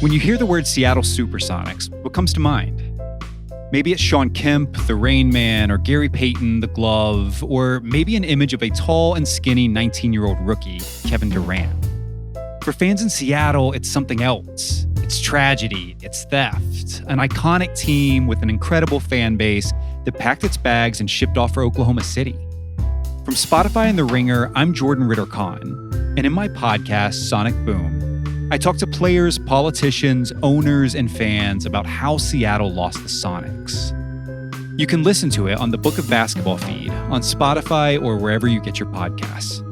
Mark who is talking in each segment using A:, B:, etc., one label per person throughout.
A: When you hear the word Seattle Supersonics, what comes to mind? Maybe it's Sean Kemp, the Rain Man, or Gary Payton, the Glove, or maybe an image of a tall and skinny 19-year-old rookie, Kevin Durant. For fans in Seattle, it's something else. It's tragedy, it's theft, an iconic team with an incredible fan base that packed its bags and shipped off for Oklahoma City. From Spotify and The Ringer, I'm Jordan Ritter-Kahn, and in my podcast, Sonic Boom, I talk to players, politicians, owners, and fans about how Seattle lost the Sonics. You can listen to it on the Book of Basketball feed, on Spotify, or wherever you get your podcasts.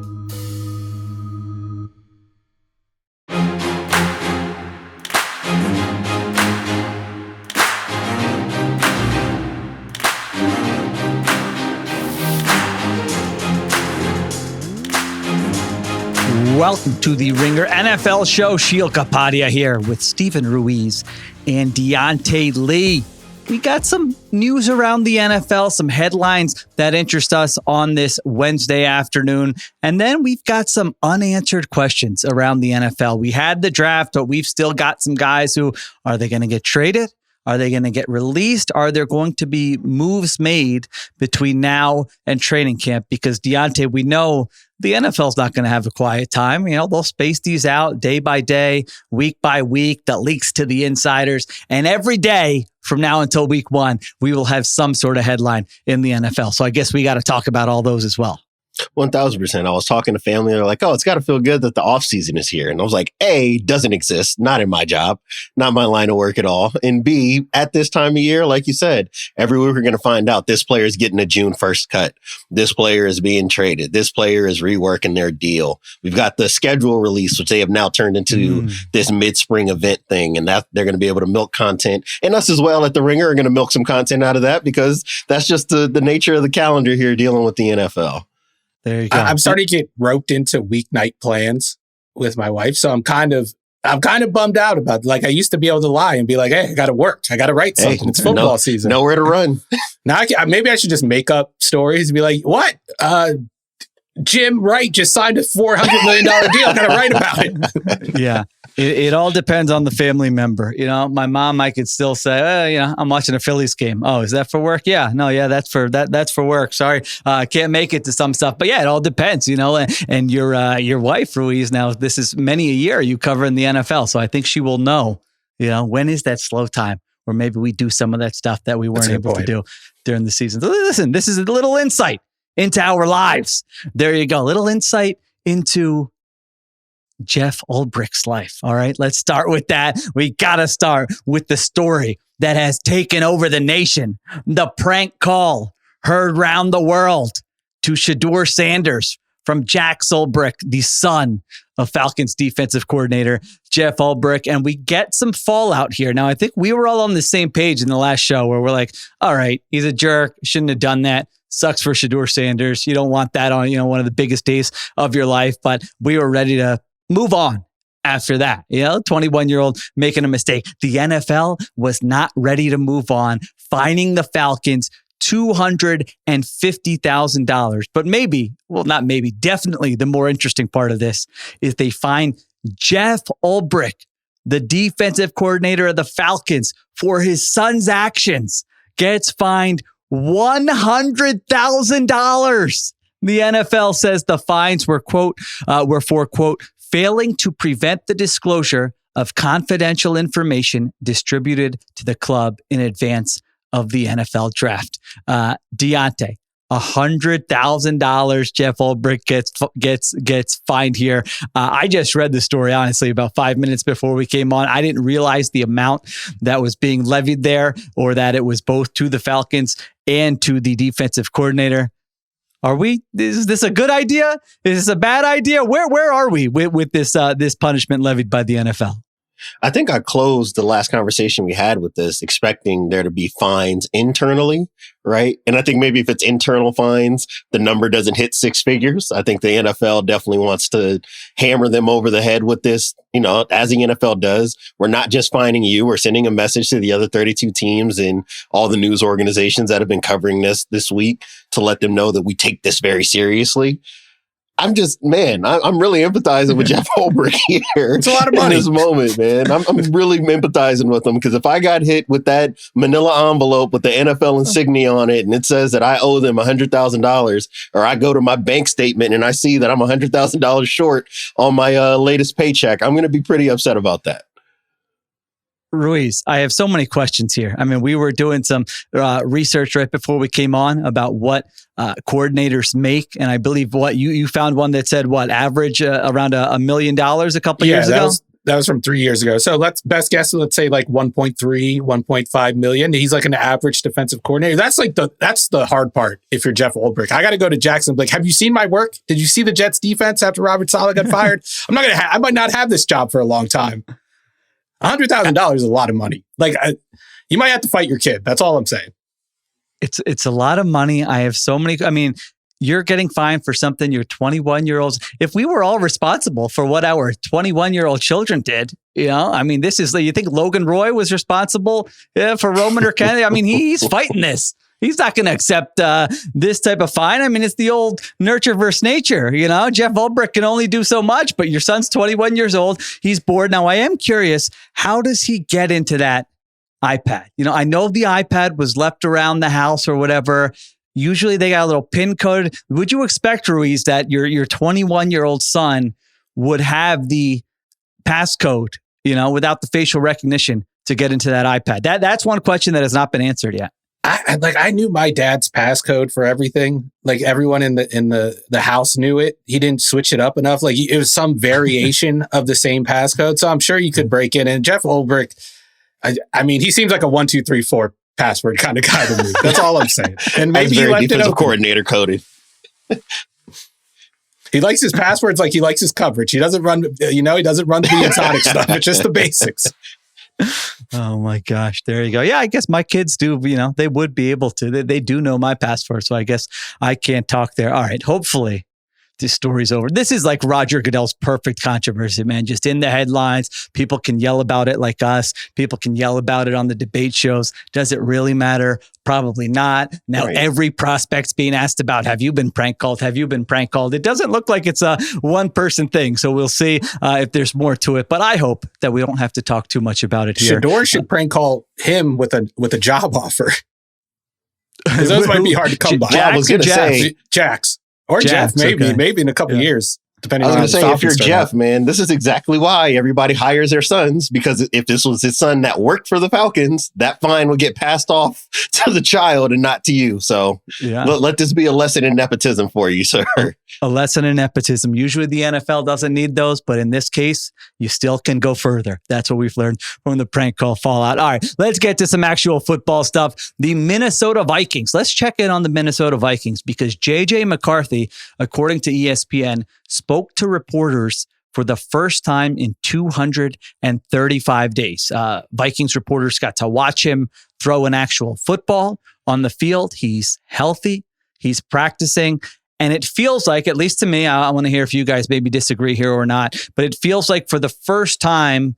B: Welcome to the Ringer NFL show. Sheil Kapadia here with Stephen Ruiz and Diante Lee. We got some news around the NFL, some headlines that interest us on this Wednesday afternoon. And then we've got some unanswered questions around the NFL. We had the draft, but we've still got some guys who, are they going to get traded? Are they going to get released? Are there going to be moves made between now and training camp? Because Diante, we know the NFL's not going to have a quiet time. You know, they'll space these out day by day, week by week, that leaks to the insiders. And every day from now until week one, we will have some sort of headline in the NFL. So I guess we got to talk about all those as well.
C: 1,000%. I was talking to family. They're like, oh, it's got to feel good that the offseason is here. And I was like, A, doesn't exist. Not in my job. Not my line of work at all. And B, at this time of year, like you said, every week we're going to find out this player is getting a June 1st cut. This player is being traded. This player is reworking their deal. We've got the schedule release, which they have now turned into this mid-spring event thing. And that they're going to be able to milk content. And us as well at The Ringer are going to milk some content out of that because that's just the nature of the calendar here dealing with the NFL.
B: There you go.
D: I'm starting to get roped into weeknight plans with my wife. So I'm kind of bummed out about it. Like I used to be able to lie and be like, hey, I got to work. I got to write something. It's football season.
C: Nowhere to run.
D: Now maybe I should just make up stories and be like, what? Jim Wright just signed a $400 million deal. I got to write about it.
B: Yeah. It all depends on the family member. You know, my mom, I could still say, I'm watching a Phillies game. Oh, is that for work? Yeah. No, yeah, that's for work. Sorry. Can't make it to some stuff. But yeah, it all depends, you know, and your wife, Ruiz, now this is many a year you cover in the NFL. So I think she will know, you know, when is that slow time where maybe we do some of that stuff that we weren't able to do during the season. So listen, this is a little insight into our lives. There you go. Little insight into Jeff Ulbricht's life. All right, let's start with that. We got to start with the story that has taken over the nation. The prank call heard round the world to Shedeur Sanders from Jack Ulbricht, the son of Falcons defensive coordinator Jeff Ulbricht. And we get some fallout here. Now, I think we were all on the same page in the last show where we're like, all right, he's a jerk. Shouldn't have done that. Sucks for Shedeur Sanders. You don't want that on, one of the biggest days of your life. But we were ready to move on after that. 21-year-old making a mistake. The NFL was not ready to move on, fining the Falcons $250,000. But definitely the more interesting part of this is they fine Jeff Ulbricht, the defensive coordinator of the Falcons, for his son's actions, gets fined $100,000. The NFL says the fines were for, quote, failing to prevent the disclosure of confidential information distributed to the club in advance of the NFL draft. Diante, $100,000 Jeff Ulbricht gets fined here. I just read the story, honestly, about 5 minutes before we came on. I didn't realize the amount that was being levied there, or that it was both to the Falcons and to the defensive coordinator. Is this a good idea? Is this a bad idea? Where are we with this punishment levied by the NFL?
C: I think I closed the last conversation we had with this expecting there to be fines internally, right? And I think maybe if it's internal fines, the number doesn't hit six figures. I think the NFL definitely wants to hammer them over the head with this, as the NFL does. We're not just fining you. We're sending a message to the other 32 teams and all the news organizations that have been covering this week to let them know that we take this very seriously. I'm really empathizing with Jeff Ulbrich here.
D: It's a lot of money
C: in this moment, man. I'm really empathizing with him because if I got hit with that manila envelope with the NFL insignia on it and it says that I owe them $100,000, or I go to my bank statement and I see that I'm $100,000 short on my latest paycheck, I'm going to be pretty upset about that.
B: Ruiz, I have so many questions here. I mean, we were doing some research right before we came on about what coordinators make. And I believe you found one that said average around $1 million a couple years ago?
D: That was from 3 years ago. So best guess, let's say like 1.3, 1.5 million. He's like an average defensive coordinator. That's the hard part. If you're Jeff Ulbrich, I got to go to Jackson. Like, have you seen my work? Did you see the Jets defense after Robert Saleh got fired? I might not have this job for a long time. $100,000 is a lot of money. Like, you might have to fight your kid. That's all I'm saying.
B: It's a lot of money. I have so many. I mean, you're getting fined for something your 21-year-olds. If we were all responsible for what our 21-year-old children did, I mean, this is, you think Logan Roy was responsible for Roman or Kennedy? I mean, he's fighting this. He's not going to accept this type of fine. I mean, it's the old nurture versus nature. Jeff Ulbrich can only do so much, but your son's 21 years old. He's bored. Now, I am curious, how does he get into that iPad? I know the iPad was left around the house or whatever. Usually they got a little PIN code. Would you expect, Ruiz, that your 21-year-old son would have the passcode, without the facial recognition to get into that iPad? That's one question that has not been answered yet.
D: I knew my dad's passcode for everything. Like, everyone in the house knew it. He didn't switch it up enough. Like, it was some variation of the same passcode. So I'm sure you could break in. And Jeff Ulbrich, I mean, he seems like a 1, 2, 3, 4 password kind of guy to me. That's all I'm saying. And maybe he left it open.
C: Coordinator coded.
D: He likes his passwords like he likes his coverage. He doesn't run, he doesn't run the exotic stuff. It's just the basics.
B: Oh my gosh. There you go. Yeah, I guess my kids do, they would be able to. They do know my password. So I guess I can't talk there. All right. Hopefully this story's over. This is like Roger Goodell's perfect controversy, man. Just in the headlines. People can yell about it like us. People can yell about it on the debate shows. Does it really matter? Probably not. Now, Every prospect's being asked about, have you been prank called? Have you been prank called? It doesn't look like it's a one-person thing. So we'll see if there's more to it. But I hope that we don't have to talk too much about it here.
D: Shedeur should prank call him with a job offer. Because those might be hard to come by.
C: I was going to say
D: Jax. Or Jeff, maybe in a couple years, depending on
C: I was going to say, if you're Jeff, man, this is exactly why everybody hires their sons, because if this was his son that worked for the Falcons, that fine would get passed off to the child and not to you. So let this be a lesson in nepotism for you, sir.
B: A lesson in nepotism. Usually the NFL doesn't need those, but in this case, you still can go further. That's what we've learned from the prank call fallout. All right, let's get to some actual football stuff. The Minnesota Vikings. Let's check in on the Minnesota Vikings because JJ McCarthy, according to ESPN, spoke to reporters for the first time in 235 days. Vikings reporters got to watch him throw an actual football on the field. He's healthy. He's practicing. And it feels like, at least to me, I want to hear if you guys maybe disagree here or not, but it feels like for the first time,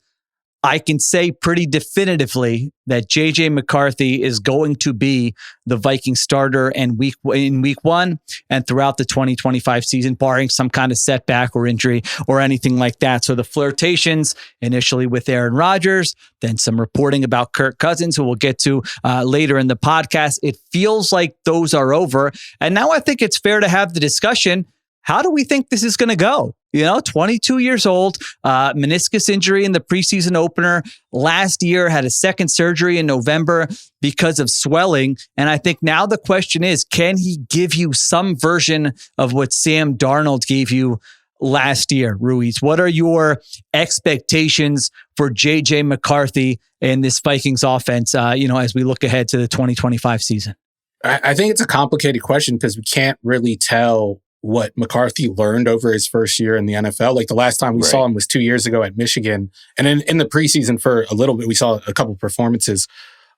B: I can say pretty definitively that JJ McCarthy is going to be the Viking starter in week one and throughout the 2025 season, barring some kind of setback or injury or anything like that. So the flirtations initially with Aaron Rodgers, then some reporting about Kirk Cousins, who we'll get to later in the podcast. It feels like those are over. And now I think it's fair to have the discussion. How do we think this is going to go? 22 years old, meniscus injury in the preseason opener. Last year, had a second surgery in November because of swelling. And I think now the question is, can he give you some version of what Sam Darnold gave you last year, Ruiz? What are your expectations for JJ McCarthy and this Vikings offense, as we look ahead to the 2025 season?
D: I think it's a complicated question because we can't really tell what McCarthy learned over his first year in the NFL. Like the last time we saw him was 2 years ago at Michigan. And in the preseason for a little bit, we saw a couple performances.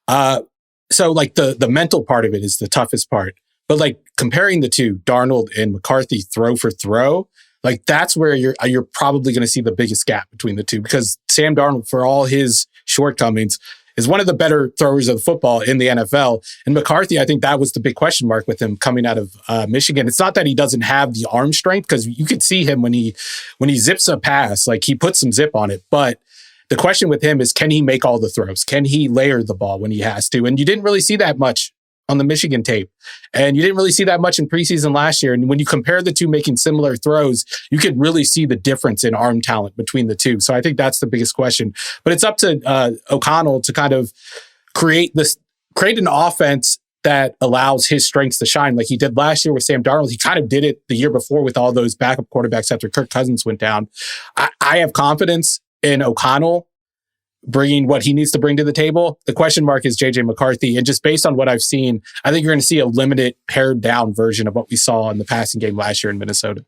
D: So like the mental part of it is the toughest part. But like comparing the two, Darnold and McCarthy throw for throw, like that's where you're probably going to see the biggest gap between the two because Sam Darnold, for all his shortcomings, is one of the better throwers of the football in the NFL. And McCarthy, I think that was the big question mark with him coming out of Michigan. It's not that he doesn't have the arm strength, because you could see him when he zips a pass, like he puts some zip on it. But the question with him is, can he make all the throws? Can he layer the ball when he has to? And you didn't really see that much on the Michigan tape. And you didn't really see that much in preseason last year. And when you compare the two making similar throws, you could really see the difference in arm talent between the two. So I think that's the biggest question. But it's up to O'Connell to kind of create an offense that allows his strengths to shine, like he did last year with Sam Darnold. He kind of did it the year before with all those backup quarterbacks after Kirk Cousins went down. I have confidence in O'Connell bringing what he needs to bring to the table. The question mark is JJ McCarthy. And just based on what I've seen, I think you're going to see a limited, pared down version of what we saw in the passing game last year in Minnesota.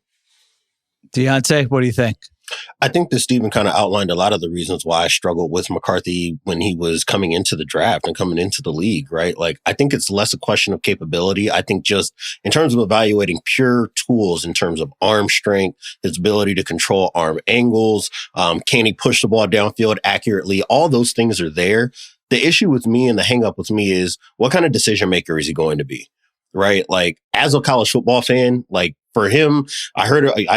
B: Diante, what do you think?
C: I think that Stephen kind of outlined a lot of the reasons why I struggled with McCarthy when he was coming into the draft and coming into the league, right? Like, I think it's less a question of capability. I think just in terms of evaluating pure tools, in terms of arm strength, his ability to control arm angles, can he push the ball downfield accurately? All those things are there. The issue with me and the hang up with me is, what kind of decision maker is he going to be? Right? Like, as a college football fan, like, for him, I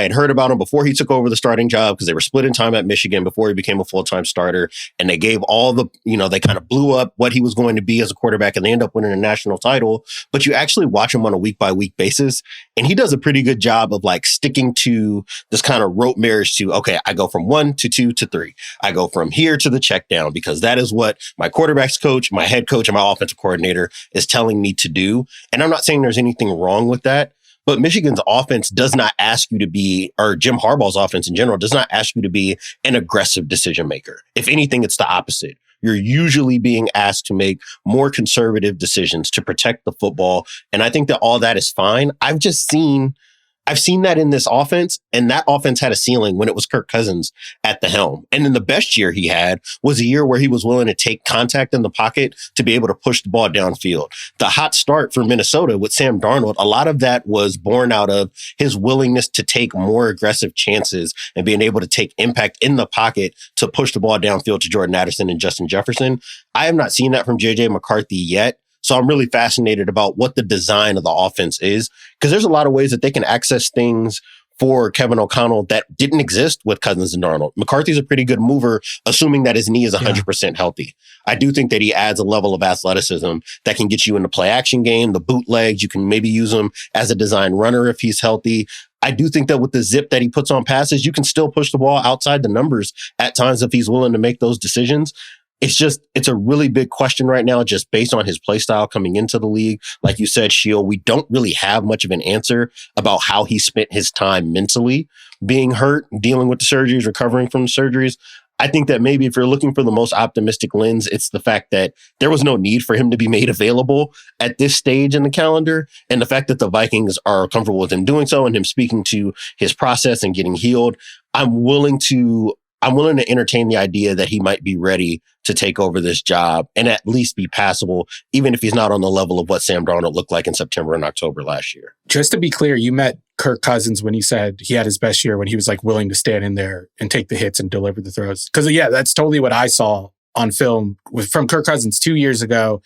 C: had heard about him before he took over the starting job, because they were split in time at Michigan before he became a full-time starter. And they gave all the, they kind of blew up what he was going to be as a quarterback, and they end up winning a national title. But you actually watch him on a week-by-week basis, and he does a pretty good job of like sticking to this kind of rote marriage to, okay, I go from 1 to 2 to 3. I go from here to the check down, because that is what my quarterback's coach, my head coach, and my offensive coordinator is telling me to do. And I'm not saying there's anything wrong with that. But Michigan's offense does not ask you to be, or Jim Harbaugh's offense in general, does not ask you to be an aggressive decision maker. If anything, it's the opposite. You're usually being asked to make more conservative decisions to protect the football. And I think that all that is fine. I've seen that in this offense, and that offense had a ceiling when it was Kirk Cousins at the helm. And then the best year he had was a year where he was willing to take contact in the pocket to be able to push the ball downfield. The hot start for Minnesota with Sam Darnold, a lot of that was born out of his willingness to take more aggressive chances and being able to take impact in the pocket to push the ball downfield to Jordan Addison and Justin Jefferson. I have not seen that from JJ McCarthy yet. So I'm really fascinated about what the design of the offense is, because there's a lot of ways that they can access things for Kevin O'Connell that didn't exist with Cousins and Darnold. McCarthy's a pretty good mover, assuming that his knee is 100% healthy. I do think that he adds a level of athleticism that can get you in the play action game, the bootlegs. You can maybe use him as a design runner if he's healthy. I do think that with the zip that he puts on passes, you can still push the ball outside the numbers at times if he's willing to make those decisions. It's a really big question right now, just based on his play style coming into the league. Like you said, Sheil, we don't really have much of an answer about how he spent his time mentally, being hurt, dealing with the surgeries, recovering from the surgeries. I think that maybe if you're looking for the most optimistic lens, it's the fact that there was no need for him to be made available at this stage in the calendar. And the fact that the Vikings are comfortable with him doing so and him speaking to his process and getting healed. I'm willing to entertain the idea that he might be ready to take over this job and at least be passable, even if he's not on the level of what Sam Darnold looked like in September and October last year.
D: Just to be clear, you met Kirk Cousins when he said he had his best year, when he was like willing to stand in there and take the hits and deliver the throws. Because yeah, that's totally what I saw on film from Kirk Cousins 2 years ago.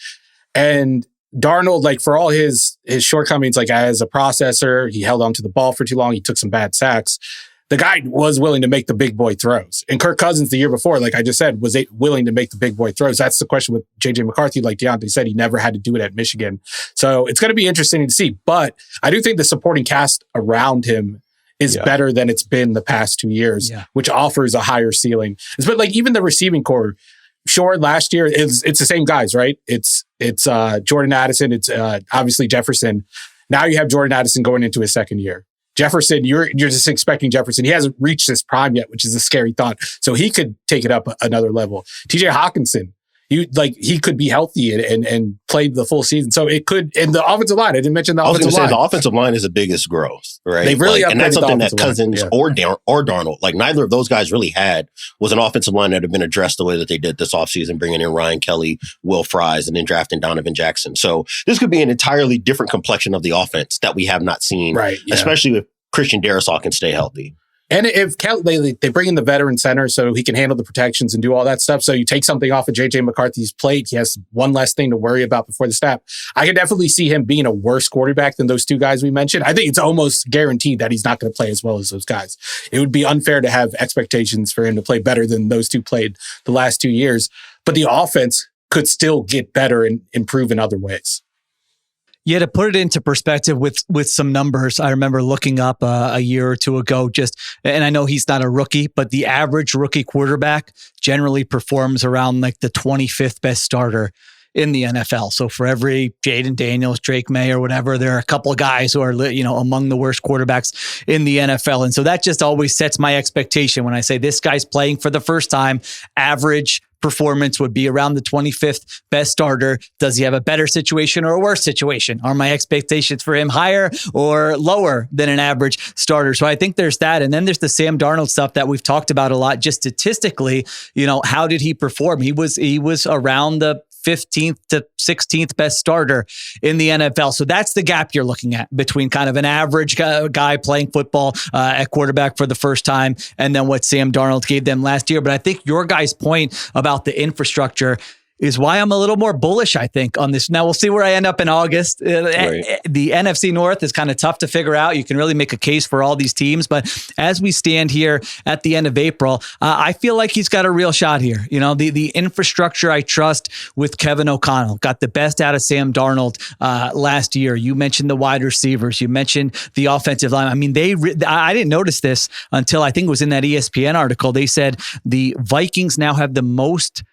D: And Darnold, like, for all his shortcomings, like as a processor, he held on to the ball for too long. He took some bad sacks. The guy was willing to make the big boy throws. And Kirk Cousins the year before, like I just said, was willing to make the big boy throws. That's the question with JJ McCarthy. Like Diante said, he never had to do it at Michigan. So it's going to be interesting to see. But I do think the supporting cast around him is better than it's been the past 2 years, which offers a higher ceiling. But like even the receiving core, sure, last year, it's the same guys, right? It's Jordan Addison. It's obviously Jefferson. Now you have Jordan Addison going into his second year. Jefferson, you're just expecting Jefferson. He hasn't reached his prime yet, which is a scary thought. So he could take it up another level. TJ Hawkinson, he could be healthy and play the full season. So it could, and the offensive line, I didn't mention the offensive line.
C: The offensive line is the biggest growth, right?
D: They've really
C: and that's something that Cousins
D: line.
C: or Darnold, like neither of those guys really had, was an offensive line that had been addressed the way that they did this offseason, bringing in Ryan Kelly, Will Fries, and then drafting Donovan Jackson. So this could be an entirely different complexion of the offense that we have not seen,
D: right? Yeah.
C: Especially if Christian Darrisaw can stay healthy.
D: And if they bring in the veteran center so he can handle the protections and do all that stuff. So you take something off of JJ McCarthy's plate. He has one less thing to worry about before the snap. I could definitely see him being a worse quarterback than those two guys we mentioned. I think it's almost guaranteed that he's not going to play as well as those guys. It would be unfair to have expectations for him to play better than those two played the last 2 years. But the offense could still get better and improve in other ways.
B: Yeah, to put it into perspective with some numbers, I remember looking up a year or two ago, and I know he's not a rookie, but the average rookie quarterback generally performs around like the 25th best starter in the NFL. So for every Jaden Daniels, Drake May, or whatever, there are a couple of guys who are, among the worst quarterbacks in the NFL. And so that just always sets my expectation when I say this guy's playing for the first time. Average performance would be around the 25th best starter. Does he have a better situation or a worse situation? Are my expectations for him higher or lower than an average starter? So I think there's that. And then there's the Sam Darnold stuff that we've talked about a lot. Just statistically, how did he perform? He was around the 15th to 16th best starter in the NFL. So that's the gap you're looking at between kind of an average guy playing football at quarterback for the first time and then what Sam Darnold gave them last year. But I think your guys' point about the infrastructure is why I'm a little more bullish, I think, on this. Now, we'll see where I end up in August. Right. The NFC North is kind of tough to figure out. You can really make a case for all these teams. But as we stand here at the end of April, I feel like he's got a real shot here. The infrastructure I trust with Kevin O'Connell got the best out of Sam Darnold last year. You mentioned the wide receivers. You mentioned the offensive line. I mean, I didn't notice this until I think it was in that ESPN article. They said the Vikings now have the most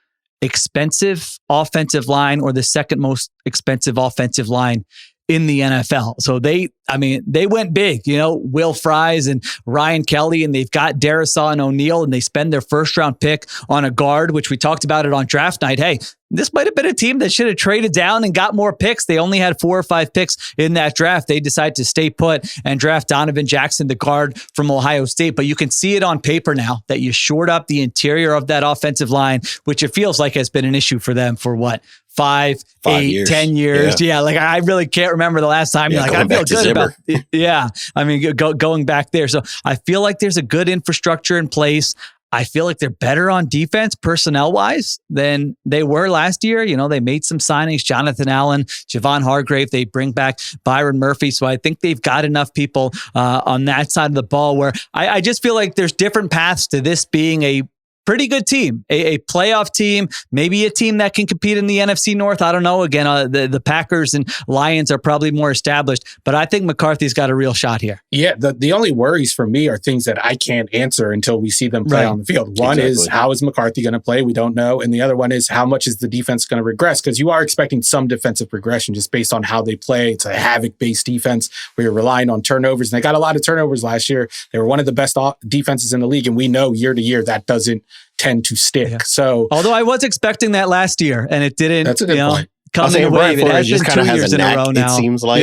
B: expensive offensive line or the second most expensive offensive line in the NFL. So they went big, Will Fries and Ryan Kelly, and they've got Darisaw and O'Neal, and they spend their first round pick on a guard, which we talked about it on draft night. Hey, this might have been a team that should have traded down and got more picks. They only had 4 or 5 picks in that draft. They decided to stay put and draft Donovan Jackson, the guard from Ohio State. But you can see it on paper now that you shored up the interior of that offensive line, which it feels like has been an issue for them for what? 5, 8,
C: years.
B: 10 years. Yeah. Like I really can't remember the last time. You're like, I feel good about it. Yeah. I mean, going back there. So I feel like there's a good infrastructure in place. I feel like they're better on defense personnel wise than they were last year. They made some signings, Jonathan Allen, Javon Hargrave. They bring back Byron Murphy. So I think they've got enough people on that side of the ball where I just feel like there's different paths to this being a pretty good team, a playoff team, maybe a team that can compete in the NFC North. I don't know. Again, the Packers and Lions are probably more established, but I think McCarthy's got a real shot here.
D: Yeah, the only worries for me are things that I can't answer until we see them play on the field. One is, how is McCarthy going to play? We don't know. And the other one is, how much is the defense going to regress? Because you are expecting some defensive regression just based on how they play. It's a havoc-based defense where you're relying on turnovers. And they got a lot of turnovers last year. They were one of the best defenses in the league. And we know year to year that doesn't tend to stick. Yeah. So,
B: although I was expecting that last year and it didn't.
D: That's a good point.
B: Come in a wave. It has been 2 years in a row now.
C: It seems like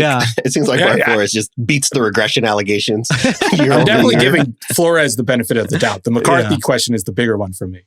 C: Brian Flores just beats the regression allegations.
D: I'm definitely giving Flores the benefit of the doubt. The McCarthy question is the bigger one for me.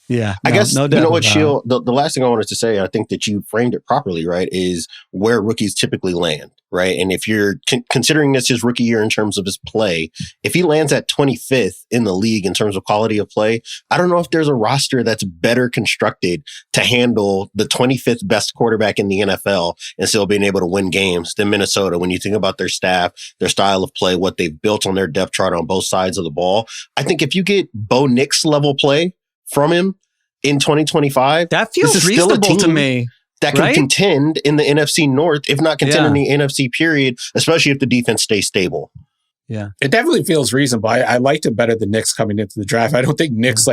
B: Yeah.
C: I guess, you know what, Sheil, the last thing I wanted to say, I think that you framed it properly, right, is where rookies typically land, right? And if you're considering this his rookie year in terms of his play, if he lands at 25th in the league in terms of quality of play, I don't know if there's a roster that's better constructed to handle the 25th best quarterback in the NFL and still being able to win games than Minnesota. When you think about their staff, their style of play, what they've built on their depth chart on both sides of the ball, I think if you get Bo Nix level play from him in 2025,
B: that feels reasonable to me.
C: That can contend in the NFC North, if not contend in the NFC period, especially if the defense stays stable.
B: Yeah.
D: It definitely feels reasonable. I liked it better than Knicks coming into the draft. I don't think Knicks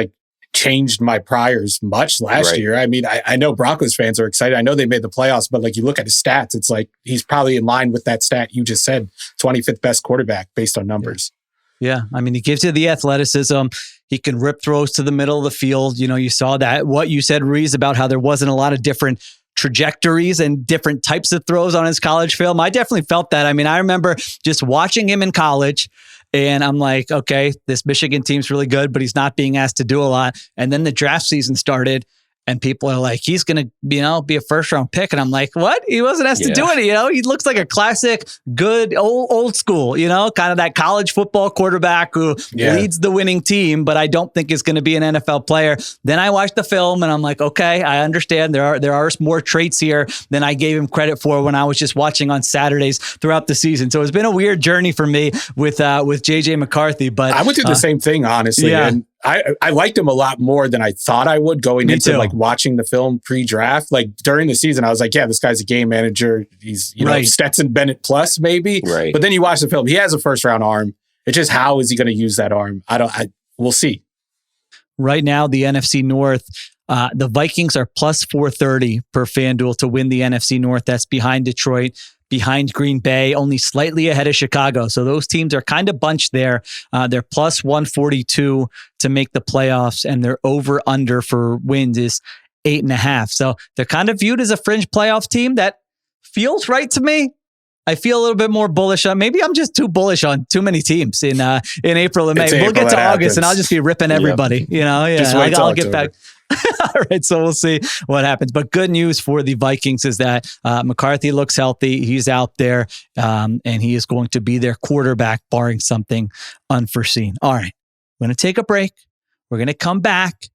D: changed my priors much last year. I mean, I know Broncos fans are excited. I know they made the playoffs, but you look at his stats, it's like he's probably in line with that stat you just said, 25th best quarterback based on numbers.
B: Yeah. I mean, he gives you the athleticism. He can rip throws to the middle of the field. You saw that, what you said, Ruiz, about how there wasn't a lot of different trajectories and different types of throws on his college film. I definitely felt that. I mean, I remember just watching him in college and I'm like, okay, this Michigan team's really good, but he's not being asked to do a lot. And then the draft season started And people are like, he's going to, be a first round pick. And I'm like, what? He wasn't asked to do it. He looks like a classic, good, old school, kind of that college football quarterback who leads the winning team, but I don't think is going to be an NFL player. Then I watched the film and I'm like, okay, I understand there are more traits here than I gave him credit for when I was just watching on Saturdays throughout the season. So it's been a weird journey for me with JJ McCarthy, but
D: I went through the same thing, honestly.
B: Yeah.
D: And I liked him a lot more than I thought I would going into like watching the film pre-draft. Like during the season, I was like, yeah, this guy's a game manager. He's, Stetson Bennett plus maybe.
C: Right.
D: But then you watch the film, he has a first round arm. It's just, how is he going to use that arm? We'll see.
B: Right now, the NFC North, the Vikings are plus 430 per FanDuel to win the NFC North. That's behind Detroit, behind Green Bay, only slightly ahead of Chicago. So those teams are kind of bunched there. They're plus 142 to make the playoffs, and their over-under for wins is 8.5. So they're kind of viewed as a fringe playoff team. That feels right to me. I feel a little bit more bullish on. Maybe I'm just too bullish on too many teams in April and May. We'll get to August, and I'll just be ripping everybody.
D: Just wait till
B: I'll get back. All right, so we'll see what happens. But good news for the Vikings is that McCarthy looks healthy. He's out there, and he is going to be their quarterback, barring something unforeseen. All right, we're going to take a break. We're going to come back,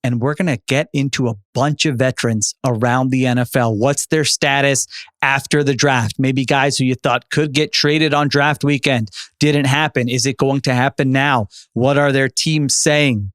B: and we're going to get into a bunch of veterans around the NFL. What's their status after the draft? Maybe guys who you thought could get traded on draft weekend didn't happen. Is it going to happen now? What are their teams saying?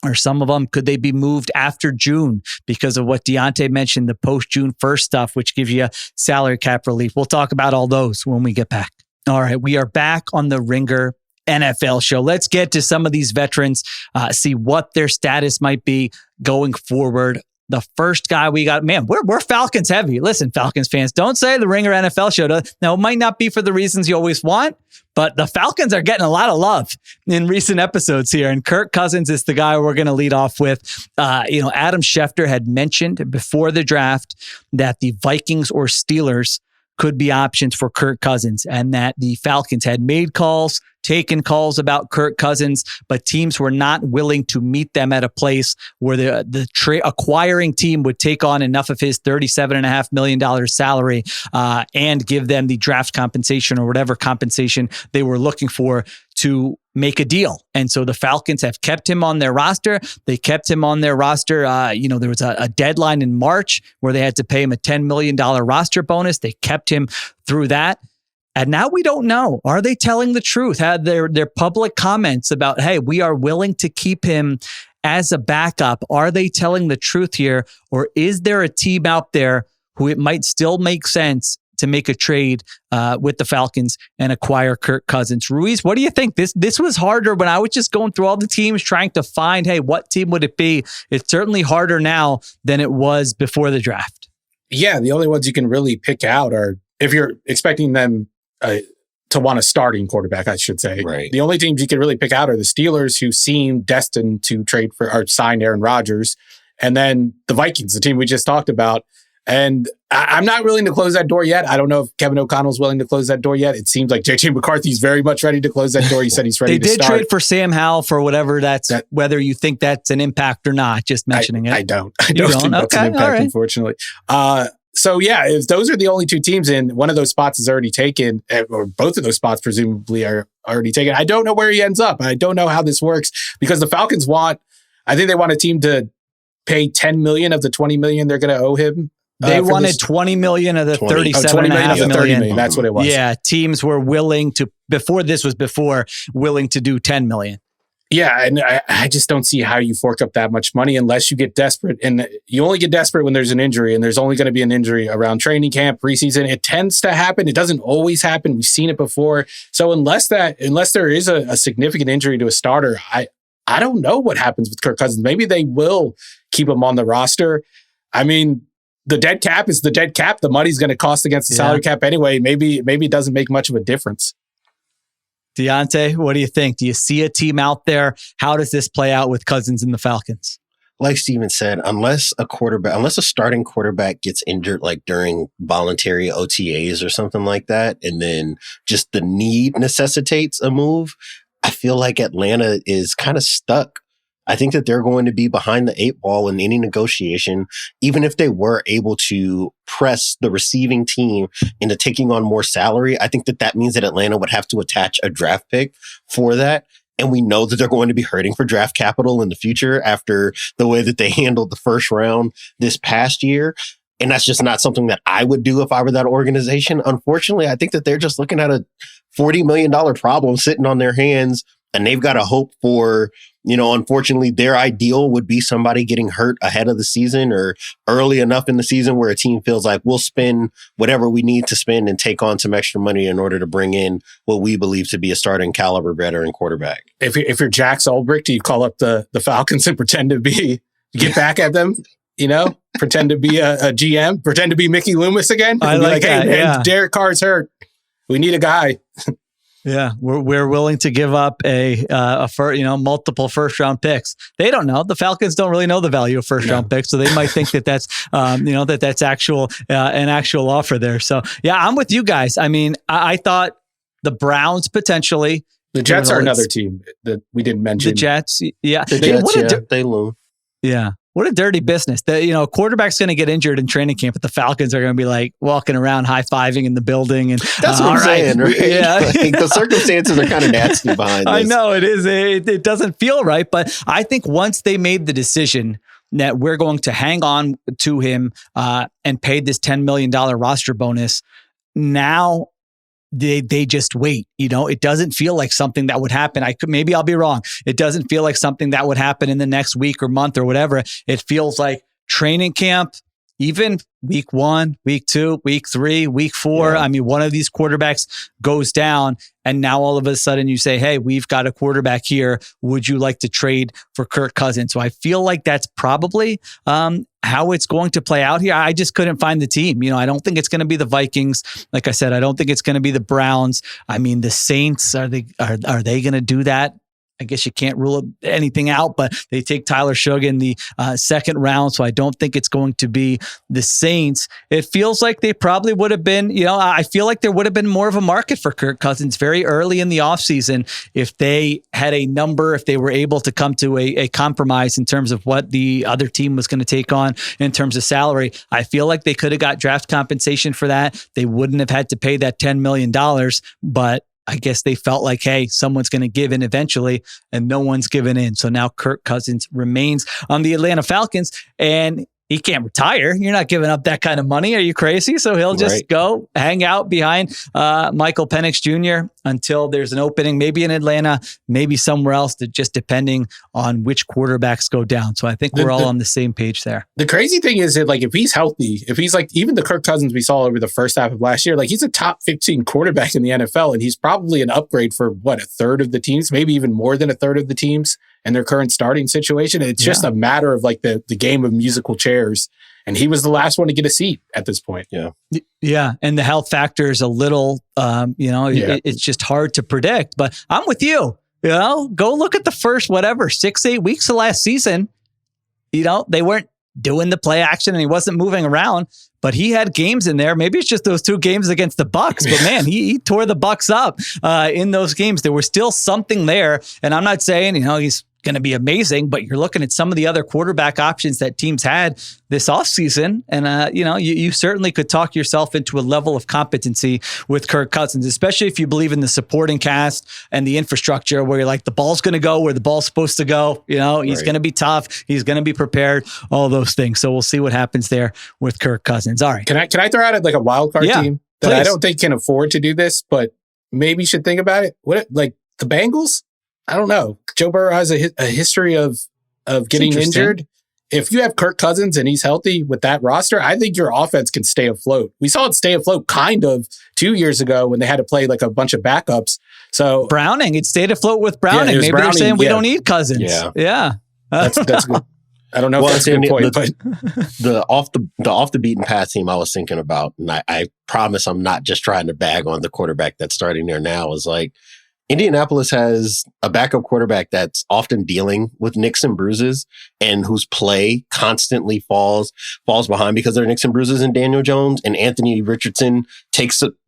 B: Or some of them, could they be moved after June because of what Diante mentioned, the post-June 1st stuff, which gives you salary cap relief? We'll talk about all those when we get back. All right, we are back on the Ringer NFL show. Let's get to some of these veterans, see what their status might be going forward. The first guy we got, man, we're Falcons heavy. Listen, Falcons fans, don't say the Ringer NFL show. Now, it might not be for the reasons you always want, but the Falcons are getting a lot of love in recent episodes here. And Kirk Cousins is the guy we're going to lead off with. Adam Schefter had mentioned before the draft that the Vikings or Steelers could be options for Kirk Cousins, and that the Falcons had made calls, taken calls about Kirk Cousins, but teams were not willing to meet them at a place where the acquiring team would take on enough of his $37.5 million salary and give them the draft compensation or whatever compensation they were looking for to make a deal. And so the Falcons have kept him on their roster. They kept him on their roster. There was a deadline in March where they had to pay him a $10 million roster bonus. They kept him through that. And now we don't know. Are they telling the truth? Had their public comments about, hey, we are willing to keep him as a backup. Are they telling the truth here? Or is there a team out there who it might still make sense to make a trade with the Falcons and acquire Kirk Cousins? Ruiz, what do you think? This was harder when I was just going through all the teams trying to find, hey, what team would it be? It's certainly harder now than it was before the draft.
D: Yeah, the only ones you can really pick out are, if you're expecting them to want a starting quarterback, I should say.
C: Right.
D: The only teams you can really pick out are the Steelers, who seem destined to trade for or sign Aaron Rodgers, and then the Vikings, the team we just talked about. And I'm not willing to close that door yet. I don't know if Kevin O'Connell's willing to close that door yet. It seems like JJ McCarthy's very much ready to close that door. He said he's ready to start. They did trade
B: for Sam Howell for whatever whether you think that's an impact or not, just mentioning it.
D: I don't think that's an impact, unfortunately. So yeah, if those are the only two teams and one of those spots is already taken, or both of those spots presumably are already taken, I don't know where he ends up. I don't know how this works, because the Falcons I think they want a team to pay $10 million of the $20 million they're going to owe him.
B: They wanted $20 million of the $37.5 million.
D: That's what it was.
B: Yeah, teams were willing to, willing to do $10 million.
D: Yeah, and I just don't see how you fork up that much money unless you get desperate. And you only get desperate when there's an injury, and there's only going to be an injury around training camp, preseason. It tends to happen. It doesn't always happen. We've seen it before. So unless there is a significant injury to a starter, I don't know what happens with Kirk Cousins. Maybe they will keep him on the roster. I mean, the dead cap is the dead cap. The money's going to cost against the salary cap anyway. Maybe it doesn't make much of a difference.
B: Diante, what do you think? Do you see a team out there? How does this play out with Cousins and the Falcons?
C: Like Steven said, unless a starting quarterback gets injured, like during voluntary OTAs or something like that, and then just the need necessitates a move, I feel like Atlanta is kind of stuck. I think that they're going to be behind the 8 ball in any negotiation, even if they were able to press the receiving team into taking on more salary. I think that that means that Atlanta would have to attach a draft pick for that. And we know that they're going to be hurting for draft capital in the future after the way that they handled the first round this past year. And that's just not something that I would do if I were that organization. Unfortunately, I think that they're just looking at a $40 million problem sitting on their hands, and they've got to hope for, unfortunately, their ideal would be somebody getting hurt ahead of the season or early enough in the season where a team feels like we'll spend whatever we need to spend and take on some extra money in order to bring in what we believe to be a starting caliber veteran quarterback.
D: If you're Jack Solbrick, do you call up the Falcons and pretend to get back at them? Pretend to be a GM, pretend to be Mickey Loomis again.
B: I like that.
D: Hey, man,
B: yeah.
D: Derek Carr's hurt. We need a guy.
B: Yeah, we're willing to give up multiple first round picks. They don't know. The Falcons don't really know the value of first round picks, so they might think that that's that's actual an actual offer there. So yeah, I'm with you guys. I mean, I thought the Browns potentially.
D: The Jets are another team that we didn't mention.
B: The Jets, yeah,
C: They loom.
B: Yeah. What a dirty business. A quarterback's going to get injured in training camp, but the Falcons are going to be like walking around high-fiving in the building. And
C: that's what I'm saying, right?
B: Yeah.
C: Like, the circumstances are kind of nasty behind this.
B: I know it is. It doesn't feel right, but I think once they made the decision that we're going to hang on to him and pay this $10 million roster bonus, now they just wait. It doesn't feel like something that would happen. Maybe I'll be wrong. It doesn't feel like something that would happen in the next week or month or whatever. It feels like training camp, even week 1, week 2, week 3, week 4. Yeah. I mean, one of these quarterbacks goes down, and now all of a sudden you say, hey, we've got a quarterback here. Would you like to trade for Kirk Cousins? So I feel like that's probably how it's going to play out here. I just couldn't find the team. I don't think it's going to be the Vikings. Like I said, I don't think it's going to be the Browns. I mean, the Saints, are they going to do that? I guess you can't rule anything out, but they take Tyler Shug in the second round, so I don't think it's going to be the Saints. It feels like they probably would have been, I feel like there would have been more of a market for Kirk Cousins very early in the offseason if they had a number, if they were able to come to a compromise in terms of what the other team was going to take on in terms of salary. I feel like they could have got draft compensation for that. They wouldn't have had to pay that $10 million, but I guess they felt like, hey, someone's going to give in eventually, and no one's given in. So now Kirk Cousins remains on the Atlanta Falcons, and he can't retire. You're not giving up that kind of money. Are you crazy? So he'll just go hang out behind Michael Penix Jr. until there's an opening, maybe in Atlanta, maybe somewhere else, just depending on which quarterbacks go down. So I think we're all on the same page there.
D: The crazy thing is that, like, if he's healthy, if he's like even the Kirk Cousins we saw over the first half of last year, like, he's a top 15 quarterback in the NFL, and he's probably an upgrade for a third of the teams, maybe even more than a third of the teams in their current starting situation. It's just a matter of like the game of musical chairs. And he was the last one to get a seat at this point.
C: Yeah.
B: Yeah. And the health factor is a little, it's just hard to predict. But I'm with you. Go look at the first 6-8 weeks of last season. They weren't doing the play action and he wasn't moving around, but he had games in there. Maybe it's just those 2 games against the Bucs, but man, he tore the Bucs up in those games. There was still something there. And I'm not saying, he's going to be amazing, but you're looking at some of the other quarterback options that teams had this offseason. And, you certainly could talk yourself into a level of competency with Kirk Cousins, especially if you believe in the supporting cast and the infrastructure where you're like, the ball's going to go where the ball's supposed to go. He's going to be tough. He's going to be prepared, all those things. So we'll see what happens there with Kirk Cousins. All right.
D: Can I throw out like a wild card team that please. I don't think can afford to do this, but maybe should think about it? Like the Bengals? I don't know. Joe Burrow has a history of getting injured. If you have Kirk Cousins and he's healthy with that roster, I think your offense can stay afloat. We saw it stay afloat kind of 2 years ago when they had to play like a bunch of backups. So
B: Browning, it stayed afloat with Browning. Maybe Browning, they're saying we don't need Cousins. Yeah.
D: That's good. I don't know if that's a good point, but
C: the off the beaten path team I was thinking about, and I promise I'm not just trying to bag on the quarterback that's starting there now, is like, Indianapolis has a backup quarterback that's often dealing with nicks and bruises and whose play constantly falls behind because there are nicks and bruises in Daniel Jones, and Anthony Richardson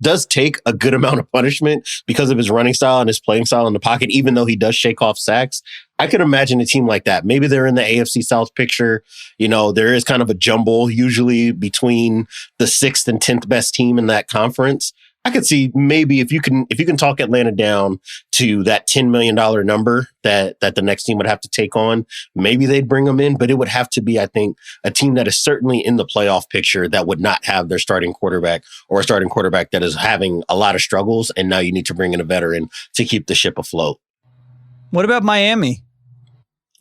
C: does take a good amount of punishment because of his running style and his playing style in the pocket, even though he does shake off sacks. I could imagine a team like that. Maybe they're in the AFC South picture. There is kind of a jumble usually between the 6th and 10th best team in that conference. I could see maybe if you can talk Atlanta down to that $10 million number that the next team would have to take on, maybe they'd bring them in, but it would have to be, I think, a team that is certainly in the playoff picture that would not have their starting quarterback, or a starting quarterback that is having a lot of struggles. And now you need to bring in a veteran to keep the ship afloat.
B: What about Miami?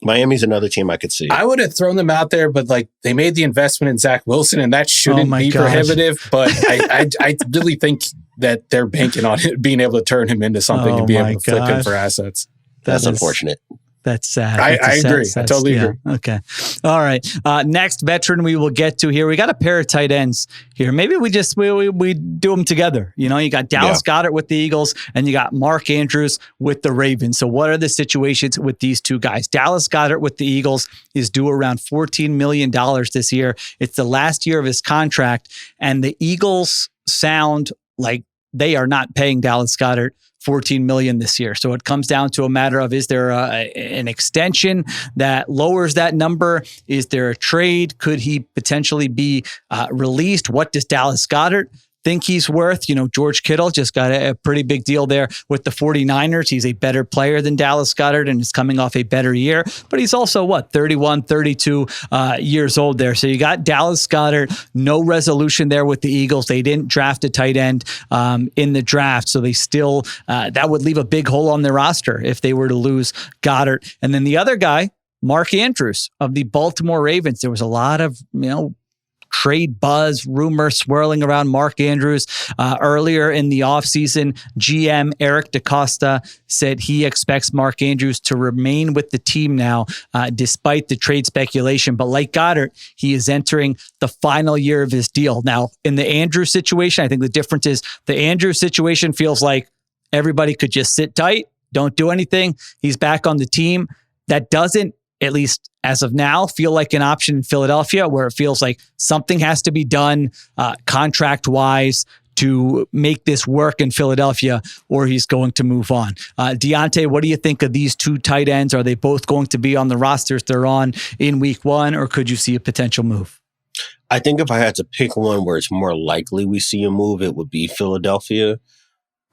C: Miami's another team I could see.
D: I would have thrown them out there, but they made the investment in Zach Wilson, and that shouldn't be prohibitive. But I really think that they're banking on it, being able to turn him into something and be able to flip him for assets.
C: That's unfortunate.
B: That's sad.
D: I agree. I totally agree.
B: Okay. All right. Next veteran we will get to here. We got a pair of tight ends here. Maybe we do them together. You got Dallas Goedert with the Eagles, and you got Mark Andrews with the Ravens. So what are the situations with these two guys? Dallas Goedert with the Eagles is due around $14 million this year. It's the last year of his contract, and the Eagles sound like they are not paying Dallas Goedert $14 million this year. So it comes down to a matter of, is there an extension that lowers that number? Is there a trade? Could he potentially be released? What does Dallas Goedert think he's worth? George Kittle just got a pretty big deal there with the 49ers. He's a better player than Dallas Goedert and is coming off a better year, but he's also 31, 32 years old there. So you got Dallas Goedert, no resolution there with the Eagles. They didn't draft a tight end in the draft. So they still, that would leave a big hole on their roster if they were to lose Goedert. And then the other guy, Mark Andrews of the Baltimore Ravens. There was a lot of, trade buzz, rumor swirling around Mark Andrews. Earlier in the offseason, GM Eric DeCosta said he expects Mark Andrews to remain with the team now, despite the trade speculation. But like Goedert, he is entering the final year of his deal. Now, in the Andrews situation, I think the difference is the Andrews situation feels like everybody could just sit tight, don't do anything. He's back on the team. That doesn't, at least as of now, feel like an option in Philadelphia, where it feels like something has to be done contract-wise to make this work in Philadelphia, or he's going to move on. Diante, what do you think of these two tight ends? Are they both going to be on the rosters they're on in week one, or could you see a potential move?
C: I think if I had to pick one where it's more likely we see a move, it would be Philadelphia.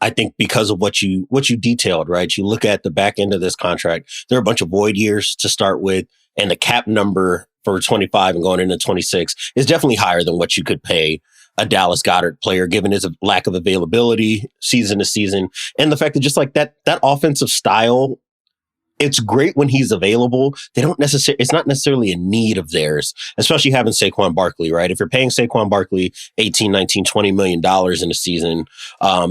C: I think because of what you detailed, right? You look at the back end of this contract, there are a bunch of void years to start with, and the cap number for 25 and going into 26 is definitely higher than what you could pay a Dallas Goedert player, given his lack of availability season to season. And the fact that just like that offensive style, it's great when he's available. It's not necessarily a need of theirs, especially having Saquon Barkley, right? If you're paying Saquon Barkley $18, $19, $20 million in a season,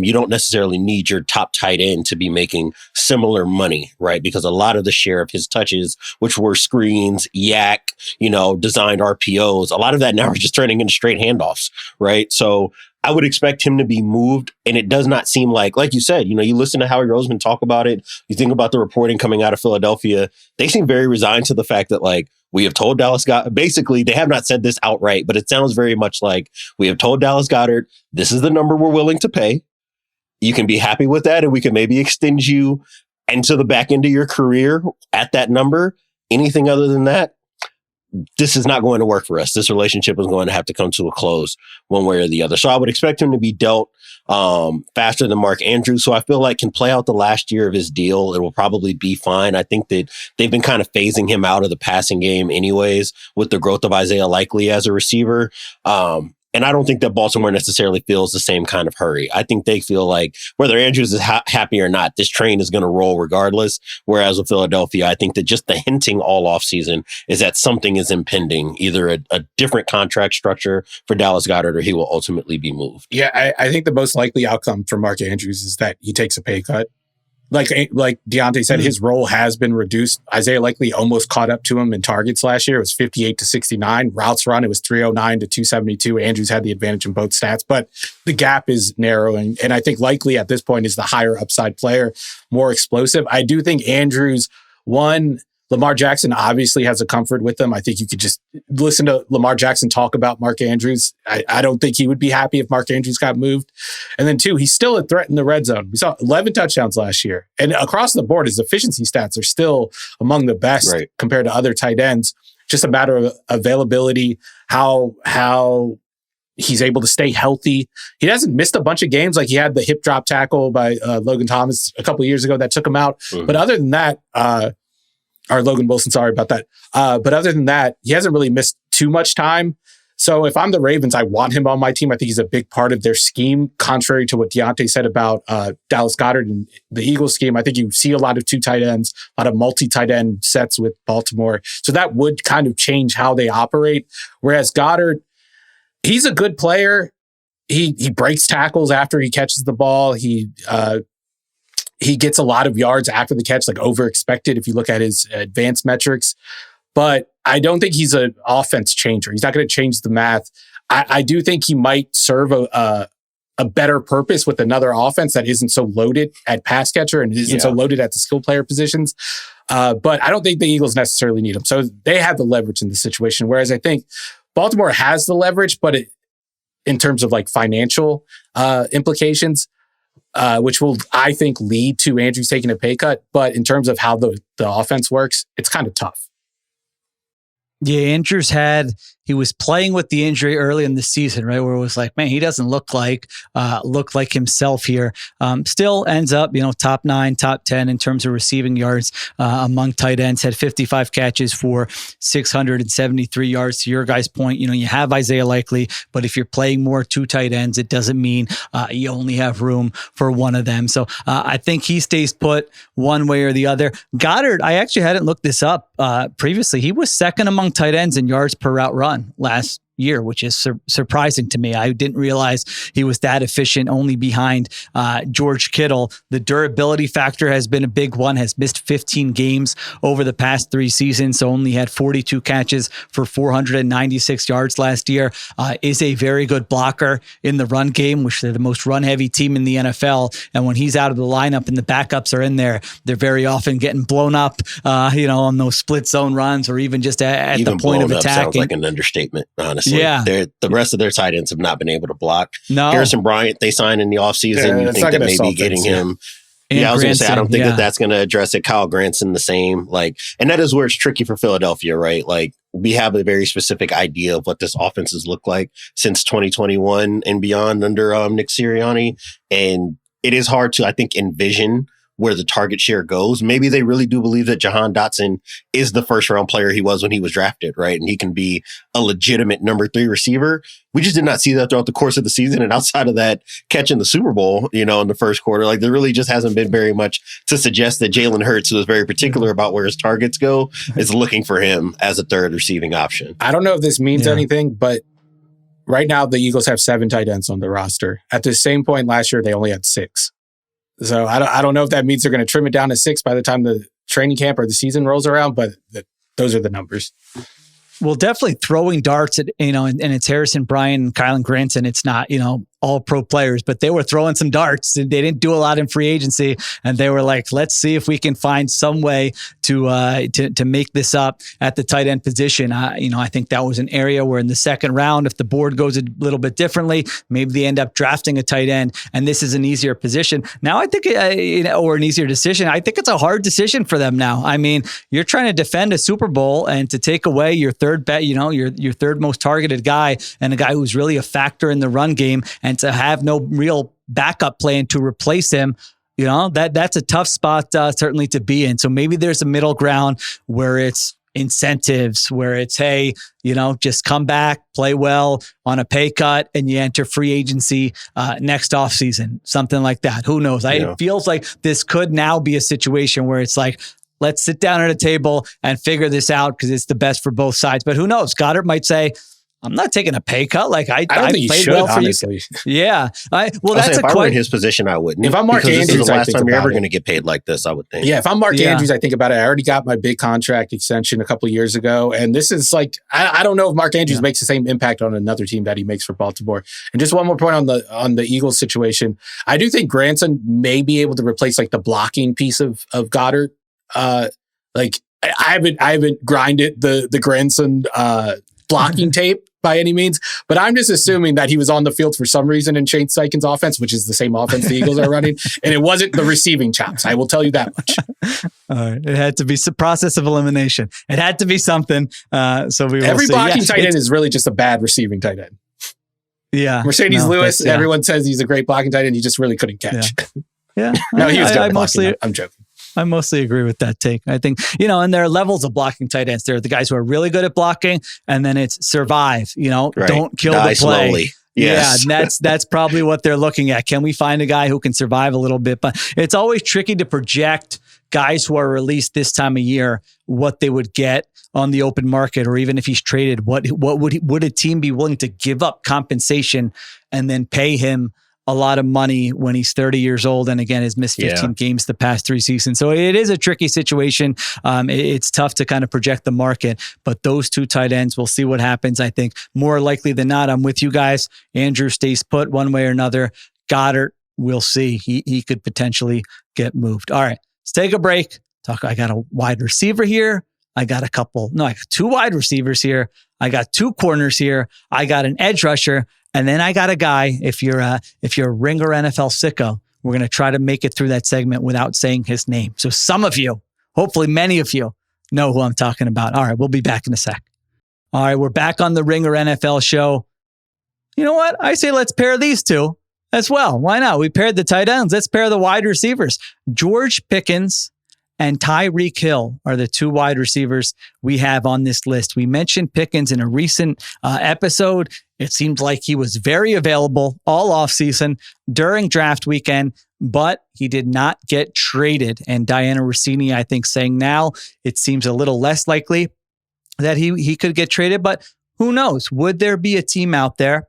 C: you don't necessarily need your top tight end to be making similar money, right? Because a lot of the share of his touches, which were screens, yak, designed RPOs, a lot of that now are just turning into straight handoffs, right? So I would expect him to be moved, and it does not seem like you said, you listen to Howie Roseman talk about it, you think about the reporting coming out of Philadelphia, they seem very resigned to the fact that we have told Dallas Goedert, basically they have not said this outright, but it sounds very much like we have told Dallas Goedert, this is the number we're willing to pay. You can be happy with that, and we can maybe extend you into the back end of your career at that number. Anything other than that, this is not going to work for us. This relationship is going to have to come to a close one way or the other. So I would expect him to be dealt faster than Mark Andrews, who I feel like can play out the last year of his deal. It will probably be fine. I think that they've been kind of phasing him out of the passing game anyways with the growth of Isaiah Likely as a receiver. And I don't think that Baltimore necessarily feels the same kind of hurry. I think they feel like whether Andrews is happy or not, this train is going to roll regardless. Whereas with Philadelphia, I think that just the hinting all offseason is that something is impending, either a different contract structure for Dallas Goedert or he will ultimately be moved.
D: Yeah, I think the most likely outcome for Mark Andrews is that he takes a pay cut. Like Diante said, his role has been reduced. Isaiah Likely almost caught up to him in targets last year. It was 58 to 69. Routes run, it was 309 to 272. Andrews had the advantage in both stats, but the gap is narrowing. And I think Likely at this point is the higher upside player, more explosive. I do think Andrews, one, Lamar Jackson obviously has a comfort with them. I think you could just listen to Lamar Jackson talk about Mark Andrews. I don't think he would be happy if Mark Andrews got moved. And then 2, he's still a threat in the red zone. We saw 11 touchdowns last year. And across the board, his efficiency stats are still among the best compared to other tight ends. Just a matter of availability, how he's able to stay healthy. He hasn't missed a bunch of games. Like he had the hip drop tackle by Logan Thomas a couple of years ago that took him out. But other than that, or Logan Wilson, sorry about that. But other than that, he hasn't really missed too much time. So if I'm the Ravens, I want him on my team. I think he's a big part of their scheme, contrary to what Diante said about Dallas Goedert and the Eagles scheme. I think you see a lot of 2 tight ends, a lot of multi-tight end sets with Baltimore. So that would kind of change how they operate. Whereas Goedert, he's a good player. He breaks tackles after he catches the ball. He gets a lot of yards after the catch, like over expected if you look at his advanced metrics. But I don't think he's an offense changer. He's not going to change the math. I do think he might serve a better purpose with another offense that isn't so loaded at pass catcher and isn't so loaded at the skill player positions. But I don't think the Eagles necessarily need him. So they have the leverage in this situation. Whereas I think Baltimore has the leverage, but in terms of like financial implications, which will, I think, lead to Andrews taking a pay cut. But in terms of how the offense works, it's kind of tough.
B: Yeah, Andrews he was playing with the injury early in the season, right? Where it was like, man, he doesn't look like himself here. Still ends up, top 9, top 10 in terms of receiving yards among tight ends. Had 55 catches for 673 yards. To your guys' point, you have Isaiah Likely, but if you're playing more 2 tight ends, it doesn't mean you only have room for one of them. So I think he stays put one way or the other. Goedert, I actually hadn't looked this up previously. He was second among tight ends in yards per route run last year, which is surprising to me. I didn't realize he was that efficient, only behind George Kittle. The durability factor has been a big one, has missed 15 games over the past 3 seasons, so only had 42 catches for 496 yards last year. Is a very good blocker in the run game, which they're the most run-heavy team in the NFL. And when he's out of the lineup and the backups are in there, they're very often getting blown up, on those split zone runs or even just at the point of attack.
C: Sounds like an understatement, honestly.
B: Yeah.
C: The rest of their tight ends have not been able to block.
B: No.
C: Harrison Bryant, they signed in the offseason. You think that maybe getting him. I was going to say, I don't think that's going to address it. Kyle Granson, the same. And that is where it's tricky for Philadelphia, right? We have a very specific idea of what this offense has looked like since 2021 and beyond under Nick Sirianni. And it is hard to, I think, envision where the target share goes. Maybe they really do believe that Jahan Dotson is the first round player he was when he was drafted, right? And he can be a legitimate number 3 receiver. We just did not see that throughout the course of the season. And outside of that catch in the Super Bowl, in the first quarter, there really just hasn't been very much to suggest that Jalen Hurts, who is very particular about where his targets go, is looking for him as a third receiving option.
D: I don't know if this means anything, but right now the Eagles have 7 tight ends on the roster. At the same point last year, they only had 6. So I don't know if that means they're going to trim it down to 6 by the time the training camp or the season rolls around, but those are the numbers.
B: Well, definitely throwing darts at, and it's Harrison Bryant and Kylan Granson. It's not, all pro players, but they were throwing some darts. They didn't do a lot in free agency, and they were like, let's see if we can find some way to make this up at the tight end position. I think that was an area where in the second round, if the board goes a little bit differently, maybe they end up drafting a tight end, and this is an easier position. Now I think, or an easier decision. I think it's a hard decision for them now. I mean, you're trying to defend a Super Bowl and to take away your third bet, your third most targeted guy and a guy who's really a factor in the run game, and to have no real backup plan to replace him, that's a tough spot certainly to be in. So maybe there's a middle ground where it's incentives, where it's, hey, just come back, play well on a pay cut, and you enter free agency next offseason, something like that. Who knows? It feels like this could now be a situation where it's like, let's sit down at a table and figure this out because it's the best for both sides. But who knows? Goedert might say, I'm not taking a pay cut. I
D: don't think
B: played
D: should,
B: well for
D: honestly.
B: you. Yeah.
C: That's if I were in his position, I wouldn't.
D: If I'm Mark Andrews,
C: this is the last time you're ever going to get paid like this, I would think.
D: Yeah, if I'm Mark Andrews, I think about it. I already got my big contract extension a couple of years ago. And this is I don't know if Mark Andrews makes the same impact on another team that he makes for Baltimore. And just one more point on the Eagles situation. I do think Granson may be able to replace the blocking piece of Goedert. I haven't grinded the grandson blocking tape by any means, but I'm just assuming that he was on the field for some reason in Shane Steichen's offense, which is the same offense the Eagles are running, and it wasn't the receiving chops. I will tell you that much.
B: All right. It had to be a process of elimination. It had to be something. So we will
D: Every
B: see.
D: blocking tight end is really just a bad receiving tight end.
B: Yeah.
D: Mercedes Lewis, everyone says he's a great blocking tight end. He just really couldn't catch.
B: Yeah.
D: No, he was good blocking. I'm joking.
B: I mostly agree with that take. I think, and there are levels of blocking tight ends. There are the guys who are really good at blocking, and then it's survive,
C: right.
B: Don't kill
C: Die
B: the play.
C: Slowly. Yes.
B: Yeah, that's probably what they're looking at. Can we find a guy who can survive a little bit? But it's always tricky to project guys who are released this time of year, what they would get on the open market, or even if he's traded, what would a team be willing to give up compensation and then pay him a lot of money when he's 30 years old and again has missed 15 games the past 3 seasons. So it is a tricky situation. It's tough to kind of project the market, but those two tight ends, we'll see what happens. I think more likely than not, I'm with you guys. Andrew stays put one way or another. Goedert, we'll see. He could potentially get moved. All right, let's take a break. I got a wide receiver here. I got 2 wide receivers here. I got 2 corners here. I got an edge rusher. And then I got a guy, if you're a Ringer NFL sicko, we're going to try to make it through that segment without saying his name. So some of you, hopefully many of you, know who I'm talking about. All right, we'll be back in a sec. All right, we're back on the Ringer NFL show. You know what? I say let's pair these two as well. Why not? We paired the tight ends. Let's pair the wide receivers. George Pickens and Tyreek Hill are the 2 wide receivers we have on this list. We mentioned Pickens in a recent episode. It seemed like he was very available all offseason during draft weekend, but he did not get traded. And Diana Rossini, I think, saying now it seems a little less likely that he could get traded, but who knows? Would there be a team out there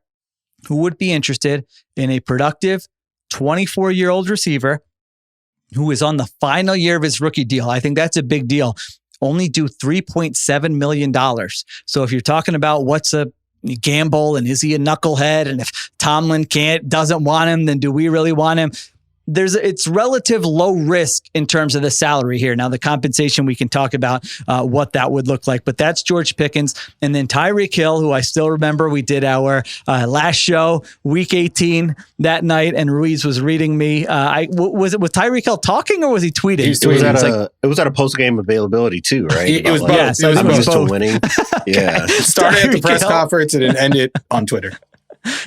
B: who would be interested in a productive 24-year-old receiver who is on the final year of his rookie deal? I think that's a big deal. Only due $3.7 million. So if you're talking about what's a gamble and is he a knucklehead, and if Tomlin doesn't want him, then do we really want him? It's relative low risk in terms of the salary here. Now, the compensation, we can talk about what that would look like, but that's George Pickens. And then Tyreek Hill, who I still remember, we did our last show, week 18 that night, and Ruiz was reading me. Was Tyreek Hill talking or was he tweeting?
C: It was at a post-game availability too, right?
D: It was both.
B: Yeah, so
C: I'm used to
B: both.
C: winning. Yeah.
D: It started at the press conference and it ended on Twitter.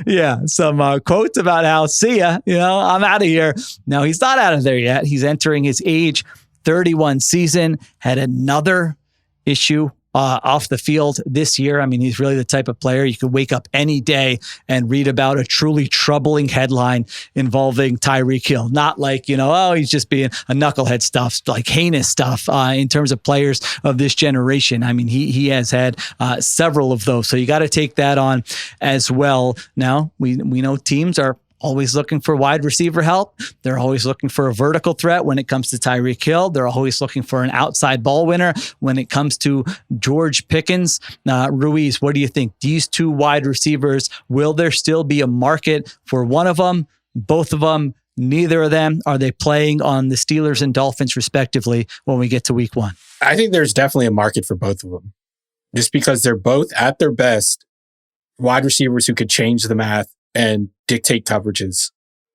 B: Yeah, some quotes about how, see ya, I'm out of here. No, he's not out of there yet. He's entering his age 31 season, had another issue off the field this year. I mean, he's really the type of player you could wake up any day and read about a truly troubling headline involving Tyreek Hill. Not like, he's just being a knucklehead stuff, like heinous stuff in terms of players of this generation. I mean, he has had several of those. So you got to take that on as well. Now, we know teams are always looking for wide receiver help. They're always looking for a vertical threat when it comes to Tyreek Hill. They're always looking for an outside ball winner when it comes to George Pickens. Ruiz, what do you think? These 2 wide receivers, will there still be a market for one of them, both of them, neither of them? Are they playing on the Steelers and Dolphins respectively when we get to week 1?
D: I think there's definitely a market for both of them, just because they're both at their best wide receivers who could change the math and dictate coverages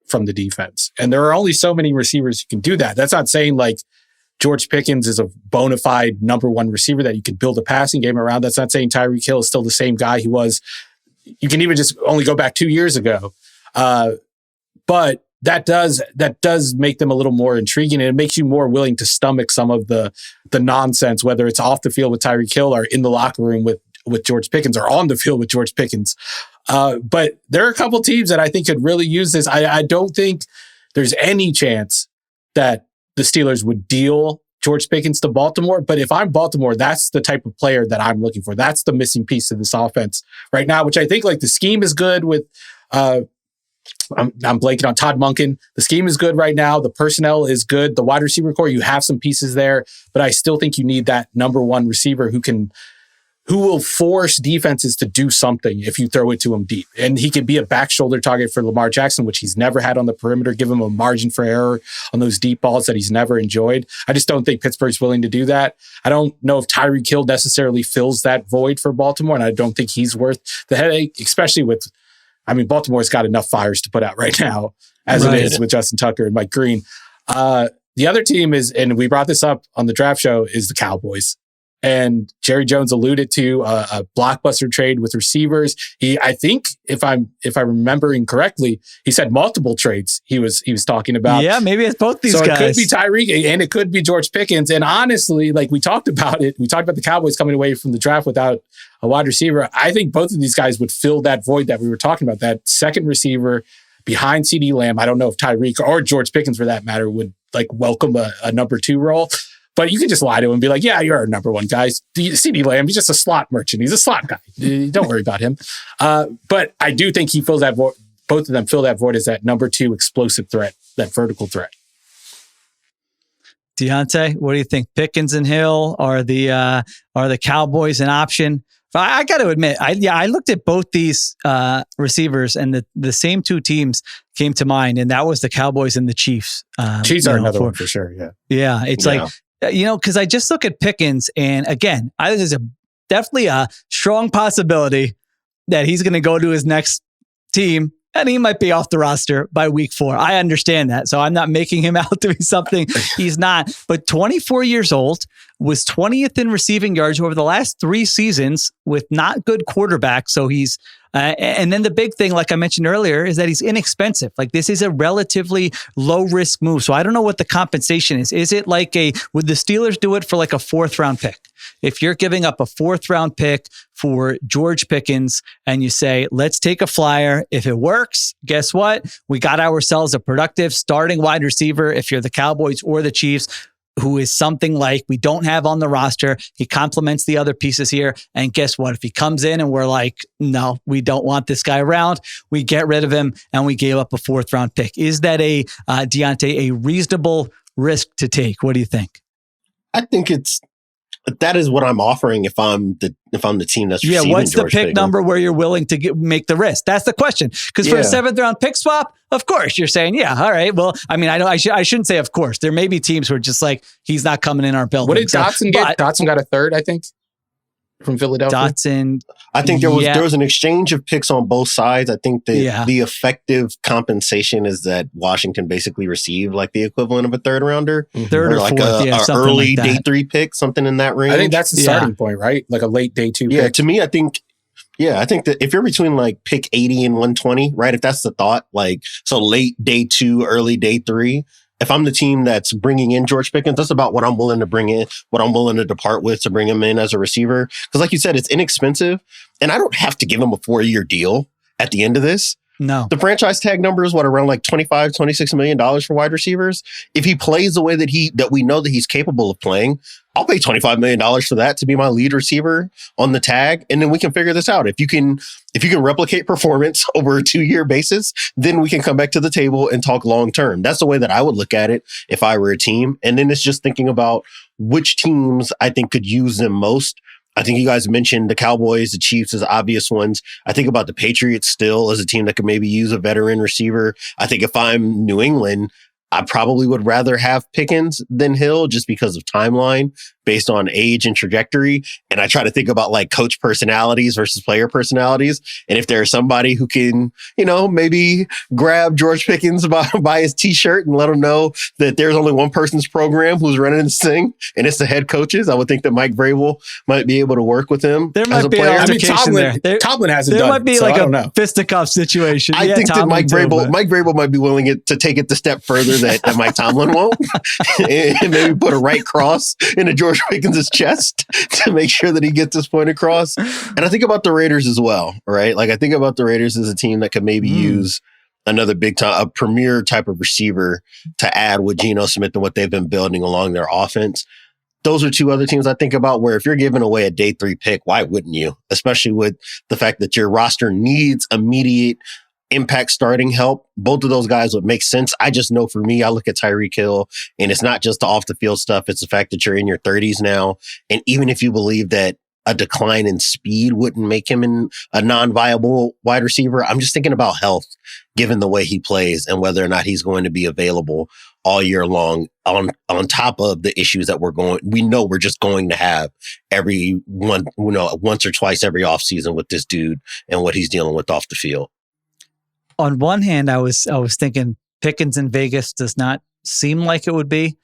D: from the defense. And there are only so many receivers who can do that. That's not saying like George Pickens is a bona fide number 1 receiver that you could build a passing game around. That's not saying Tyreek Hill is still the same guy he was. You can even just only go back 2 years ago. But that does make them a little more intriguing, and it makes you more willing to stomach some of the nonsense, whether it's off the field with Tyreek Hill or in the locker room with George Pickens or on the field with George Pickens. But there are a couple teams that I think could really use this. I don't think there's any chance that the Steelers would deal George Pickens to Baltimore. But if I'm Baltimore, that's the type of player that I'm looking for. That's the missing piece of this offense right now, which I think like the scheme is good with, I'm blanking on Todd Monken. The scheme is good right now. The personnel is good. The wide receiver core, you have some pieces there, but I still think you need that number 1 receiver who can who will force defenses to do something if you throw it to him deep. And he could be a back shoulder target for Lamar Jackson, which he's never had on the perimeter, give him a margin for error on those deep balls that he's never enjoyed. I just don't think Pittsburgh's willing to do that. I don't know if Tyreek Hill necessarily fills that void for Baltimore, and I don't think he's worth the headache, especially with, Baltimore's got enough fires to put out right now, as it is with Justin Tucker and Mike Green. The other team is, and we brought this up on the draft show, is the Cowboys. And Jerry Jones alluded to a blockbuster trade with receivers. I think if I'm remembering correctly, he said multiple trades he was talking about.
B: Yeah, maybe it's both these guys.
D: So it could be Tyreek and it could be George Pickens. And honestly, like we talked about the Cowboys coming away from the draft without a wide receiver. I think both of these guys would fill that void that we were talking about, that second receiver behind CeeDee Lamb. I don't know if Tyreek or George Pickens, for that matter, would like welcome a number 2 role. But you can just lie to him and be like, yeah, you're our number 1 guy. CeeDee Lamb, he's just a slot merchant. He's a slot guy. Don't worry about him. But I do think he fills that void. Both of them fill that void as that number 2 explosive threat, that vertical threat.
B: Diante, what do you think? Pickens and Hill are the Cowboys an option? I got to admit, I looked at both these receivers, and the same 2 teams came to mind, and that was the Cowboys and the Chiefs.
D: Chiefs are another one for sure.
B: Yeah, it's like, because I just look at Pickens, and again, I think there's definitely a strong possibility that he's going to go to his next team, and he might be off the roster by week 4. I understand that. So I'm not making him out to be something he's not. But 24 years old, was 20th in receiving yards over the last 3 seasons with not good quarterbacks. So he's, and then the big thing, like I mentioned earlier, is that he's inexpensive. Like this is a relatively low risk move. So I don't know what the compensation is. Is it like would the Steelers do it for like a 4th round pick? If you're giving up a 4th round pick for George Pickens and you say, let's take a flyer. If it works, guess what? We got ourselves a productive starting wide receiver. If you're the Cowboys or the Chiefs, who is something like we don't have on the roster. He complements the other pieces here. And guess what? If he comes in and we're like, no, we don't want this guy around, we get rid of him and we gave up a 4th round pick. Is that Diante, a reasonable risk to take? What do you think?
C: I think that is what I'm offering if I'm the team that's receiving
B: what's
C: George
B: the pick
C: Pickens.
B: number where you're willing to make the risk? That's the question. Because for a 7th round pick swap, of course you're saying, yeah, all right. Well, I shouldn't say of course. There may be teams who are just like, he's not coming in our building.
D: What did Dotson get? Dotson got a 3rd, I think, from Philadelphia.
B: Dotson.
C: I think there was an exchange of picks on both sides. I think the effective compensation is that Washington basically received like the equivalent of a 3rd rounder,
B: 3rd or
C: like
B: 4th,
C: a early
B: like
C: day 3 pick, something in that range.
D: I think that's the starting point, right? Like a late day 2 pick.
C: Yeah, to me, I think that if you're between like pick 80 and 120, right? If that's the thought, like so late day 2, early day 3. If I'm the team that's bringing in George Pickens, that's about what I'm willing to bring in, what I'm willing to depart with to bring him in as a receiver. Because like you said, it's inexpensive and I don't have to give him a 4-year deal at the end of this.
B: No.
C: The franchise tag number is around like $25, $26 million for wide receivers. If he plays the way that we know that he's capable of playing, I'll pay $25 million for that to be my lead receiver on the tag. And then we can figure this out. If you can replicate performance over a 2-year basis, then we can come back to the table and talk long-term. That's the way that I would look at it if I were a team. And then it's just thinking about which teams I think could use them most. I think you guys mentioned the Cowboys, the Chiefs as obvious ones. I think about the Patriots still as a team that could maybe use a veteran receiver. I think if I'm New England, I probably would rather have Pickens than Hill just because of timeline based on age and trajectory. And I try to think about like coach personalities versus player personalities. And if there's somebody who can, maybe grab George Pickens by his t-shirt and let him know that there's only one person's program who's running this thing and it's the head coaches, I would think that Mike Vrabel might be able to work with him.
B: There might be an altercation there.
D: Tomlin hasn't
B: there
D: done
B: might be
D: it, so
B: like
D: a
B: fisticuff situation.
C: I think that Mike Vrabel might be willing to take it the step further that Mike Tomlin won't and maybe put a right cross into George Pickens' chest to make sure that he gets his point across. And I think about the Raiders as well, right? Like I think about the Raiders as a team that could maybe use another big time, a premier type of receiver to add with Geno Smith and what they've been building along their offense. Those are 2 other teams I think about where if you're giving away a day 3 pick, why wouldn't you? Especially with the fact that your roster needs immediate impact starting help. Both of those guys would make sense. I just know for me, I look at Tyreek Hill and it's not just the off the field stuff. It's the fact that you're in your 30s now. And even if you believe that a decline in speed wouldn't make him a non-viable wide receiver. I'm just thinking about health, given the way he plays and whether or not he's going to be available all year long on top of the issues that we know we're just going to have once or twice every offseason with this dude and what he's dealing with off the field.
B: On one hand, I was thinking Pickens in Vegas does not seem like it would be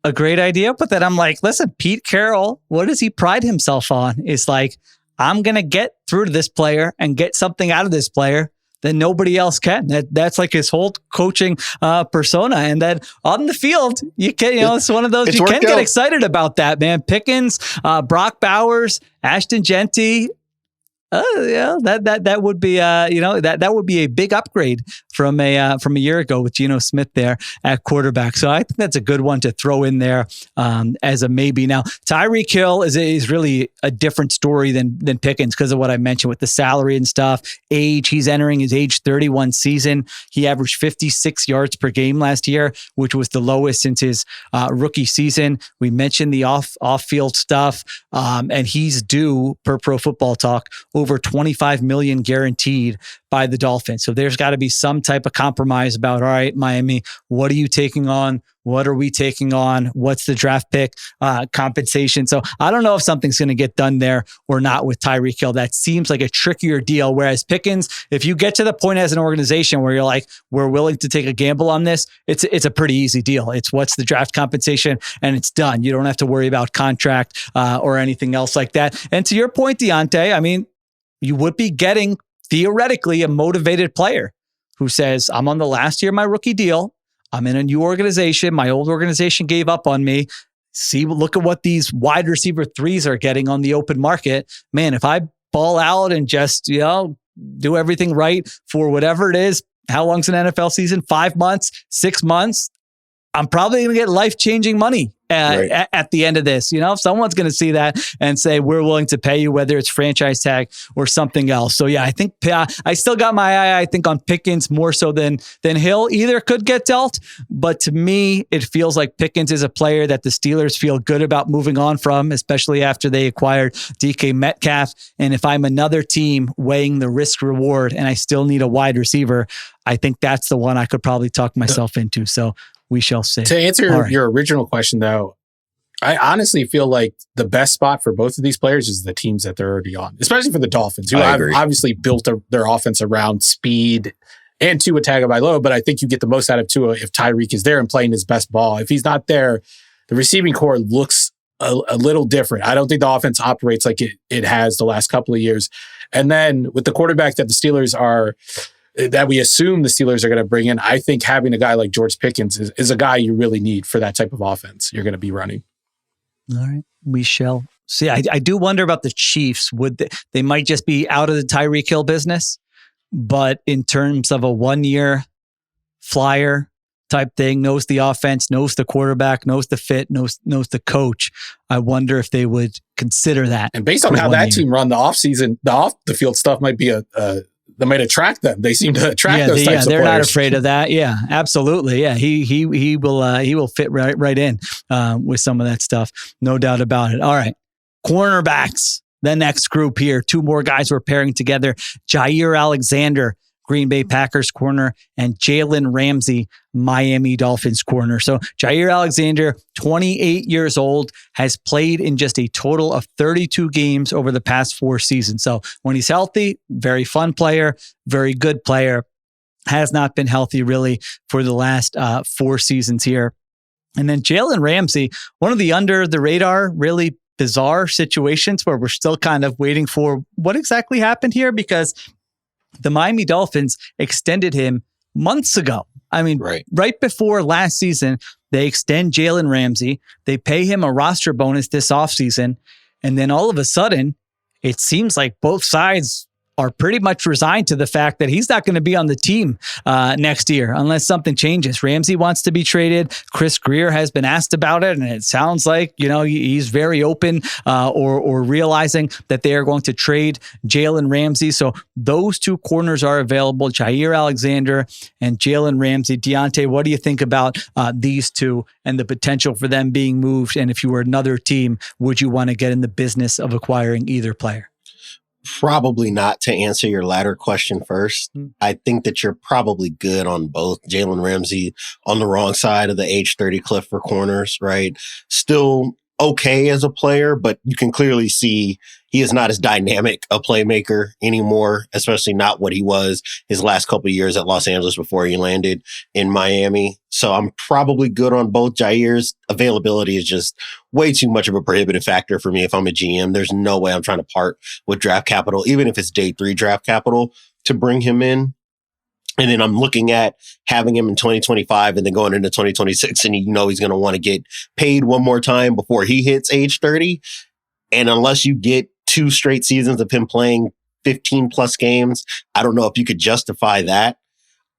B: a great idea, but then I'm like, listen, Pete Carroll, what does he pride himself on? It's like, I'm going to get through to this player and get something out of this player that nobody else can. That's like his whole coaching persona. And then on the field, you can, it's one of those, you can get excited about that, man. Pickens, Brock Bowers, Ashton Genty. That would be that would be a big upgrade from a year ago with Geno Smith there at quarterback. So I think that's a good one to throw in there as a maybe. Now Tyreek Hill is really a different story than Pickens because of what I mentioned with the salary and stuff. Age, he's entering his age 31 season. He averaged 56 yards per game last year, which was the lowest since his rookie season. We mentioned the off-field stuff, and he's due per Pro Football Talk over $25 million guaranteed by the Dolphins. So there's got to be some type of compromise about, all right, Miami, what are you taking on? What are we taking on? What's the draft pick compensation? So I don't know if something's going to get done there or not with Tyreek Hill. That seems like a trickier deal. Whereas Pickens, if you get to the point as an organization where you're like, we're willing to take a gamble on this, it's a pretty easy deal. It's what's the draft compensation and it's done. You don't have to worry about contract or anything else like that. And to your point, Diante, I mean, you would be getting theoretically a motivated player who says, I'm on the last year of my rookie deal. I'm in a new organization. My old organization gave up on me. Look at what these wide receiver threes are getting on the open market. Man, if I ball out and just, do everything right for whatever it is, how long's an NFL season? 5 months, 6 months? I'm probably going to get life-changing money at the end of this. Someone's going to see that and say, we're willing to pay you, whether it's franchise tag or something else. So yeah, I think I still got my eye, I think, on Pickens more so than Hill. Either could get dealt, but to me, it feels like Pickens is a player that the Steelers feel good about moving on from, especially after they acquired DK Metcalf. And if I'm another team weighing the risk reward and I still need a wide receiver, I think that's the one I could probably talk myself into. So we shall see.
D: To answer your original question, though, I honestly feel like the best spot for both of these players is the teams that they're already on, especially for the Dolphins, who have obviously built their offense around speed and Tua Tagovailoa. But I think you get the most out of Tua if Tyreek is there and playing his best ball. If he's not there, the receiving core looks a little different. I don't think the offense operates like it has the last couple of years. And then with the quarterback that the Steelers are, that we assume the Steelers are going to bring in, I think having a guy like George Pickens is a guy you really need for that type of offense you're going to be running.
B: All right. We shall see. I do wonder about the Chiefs. They might just be out of the Tyreek Hill business, but in terms of a 1 year flyer type thing, knows the offense, knows the quarterback, knows the fit, knows the coach. I wonder if they would consider that.
D: And based on how that team run the offseason, the off the field stuff might be that might attract them. They seem to attract those types of players.
B: They're not afraid of that. Yeah, absolutely. Yeah, he will fit right in with some of that stuff. No doubt about it. All right, cornerbacks. The next group here. 2 more guys we're pairing together. Jaire Alexander, Green Bay Packers corner, and Jalen Ramsey, Miami Dolphins corner. So Jaire Alexander, 28 years old, has played in just a total of 32 games over the past 4 seasons. So when he's healthy, very fun player, very good player, has not been healthy really for the last 4 seasons here. And then Jalen Ramsey, one of the under the radar, really bizarre situations where we're still kind of waiting for what exactly happened here, because the Miami Dolphins extended him months ago. I mean, right before last season, they extend Jalen Ramsey. They pay him a roster bonus this offseason. And then all of a sudden, it seems like both sides are pretty much resigned to the fact that he's not going to be on the team next year unless something changes. Ramsey wants to be traded. Chris Greer has been asked about it, and it sounds like, he's very open or realizing that they are going to trade Jalen Ramsey. So those two corners are available, Jaire Alexander and Jalen Ramsey. Diante, what do you think about these two and the potential for them being moved? And if you were another team, would you want to get in the business of acquiring either player?
C: Probably not, to answer your latter question first. I think that you're probably good on both. Jalen Ramsey on the wrong side of the age 30 cliff for corners, right? Still okay as a player, but you can clearly see he is not as dynamic a playmaker anymore, especially not what he was his last couple of years at Los Angeles before he landed in Miami. So I'm probably good on both. Jaire's availability is just way too much of a prohibitive factor for me if I'm a GM. There's no way I'm trying to part with draft capital, even if it's day 3 draft capital, to bring him in. And then I'm looking at having him in 2025 and then going into 2026, and he's going to want to get paid one more time before he hits age 30. And unless you get 2 straight seasons of him playing 15 plus games, I don't know if you could justify that.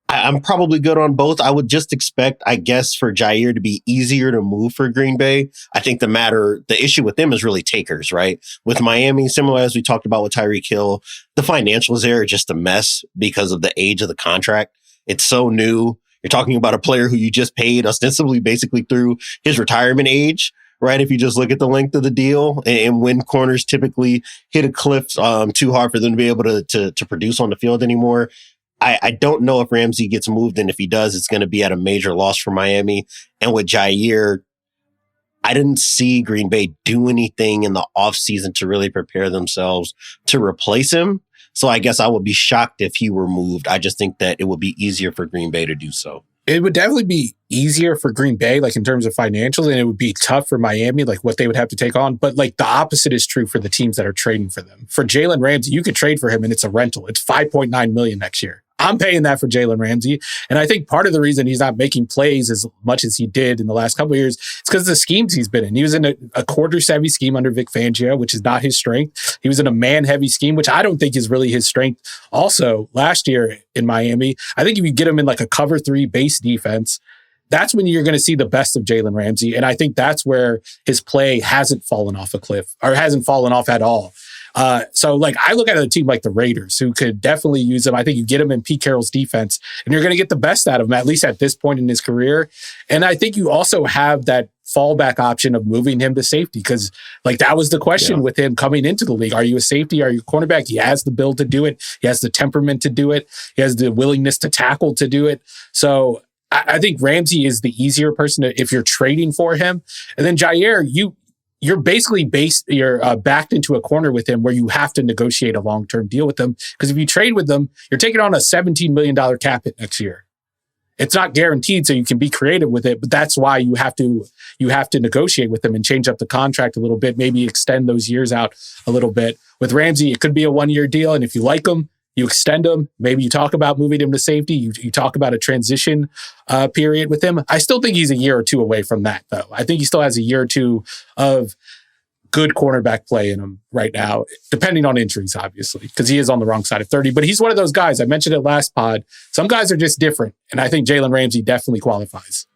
C: I'm probably good on both. I would just expect, I guess, for Jaire to be easier to move for Green Bay. I think the issue with them is really takers, right? With Miami, similar as we talked about with Tyreek Hill, the financials there are just a mess because of the age of the contract. It's so new. You're talking about a player who you just paid ostensibly basically through his retirement age, right? If you just look at the length of the deal, and when corners typically hit a cliff too hard for them to be able to produce on the field anymore. I don't know if Ramsey gets moved, and if he does, it's going to be at a major loss for Miami. And with Jaire, I didn't see Green Bay do anything in the offseason to really prepare themselves to replace him. So I guess I would be shocked if he were moved. I just think that it would be easier for Green Bay to do so.
D: It would definitely be easier for Green Bay, like in terms of financials, and it would be tough for Miami, like what they would have to take on. But like the opposite is true for the teams that are trading for them. For Jalen Ramsey, you could trade for him and it's a rental. It's $5.9 million next year. I'm paying that for Jalen Ramsey. And I think part of the reason he's not making plays as much as he did in the last couple of years is because of the schemes he's been in. He was in a quarters-heavy scheme under Vic Fangio, which is not his strength. He was in a man-heavy scheme, which I don't think is really his strength. Also, last year in Miami, I think if you get him in like a cover 3 base defense, that's when you're going to see the best of Jalen Ramsey. And I think that's where his play hasn't fallen off a cliff or hasn't fallen off at all. So like I look at a team like the Raiders who could definitely use him. I think you get him in Pete Carroll's defense and you're going to get the best out of him, at least at this point in his career. And I think you also have that fallback option of moving him to safety because like that was the question with him coming into the league. Are you a safety? Are you a cornerback? He has the build to do it. He has the temperament to do it. He has the willingness to tackle to do it. So I think Ramsey is the easier person if you're trading for him. And then Jaire, you're basically backed into a corner with him where you have to negotiate a long-term deal with them. Because if you trade with them, you're taking on a $17 million cap hit next year. It's not guaranteed, so you can be creative with it, but that's why you have to negotiate with them and change up the contract a little bit, maybe extend those years out a little bit. With Ramsey, it could be a 1-year deal, and if you like him, you extend him. Maybe you talk about moving him to safety. You talk about a transition period with him. I still think he's a year or 2 away from that, though. I think he still has a year or 2 of good cornerback play in him right now, depending on injuries, obviously, because he is on the wrong side of 30. But he's one of those guys. I mentioned it last pod. Some guys are just different, and I think Jalen Ramsey definitely qualifies.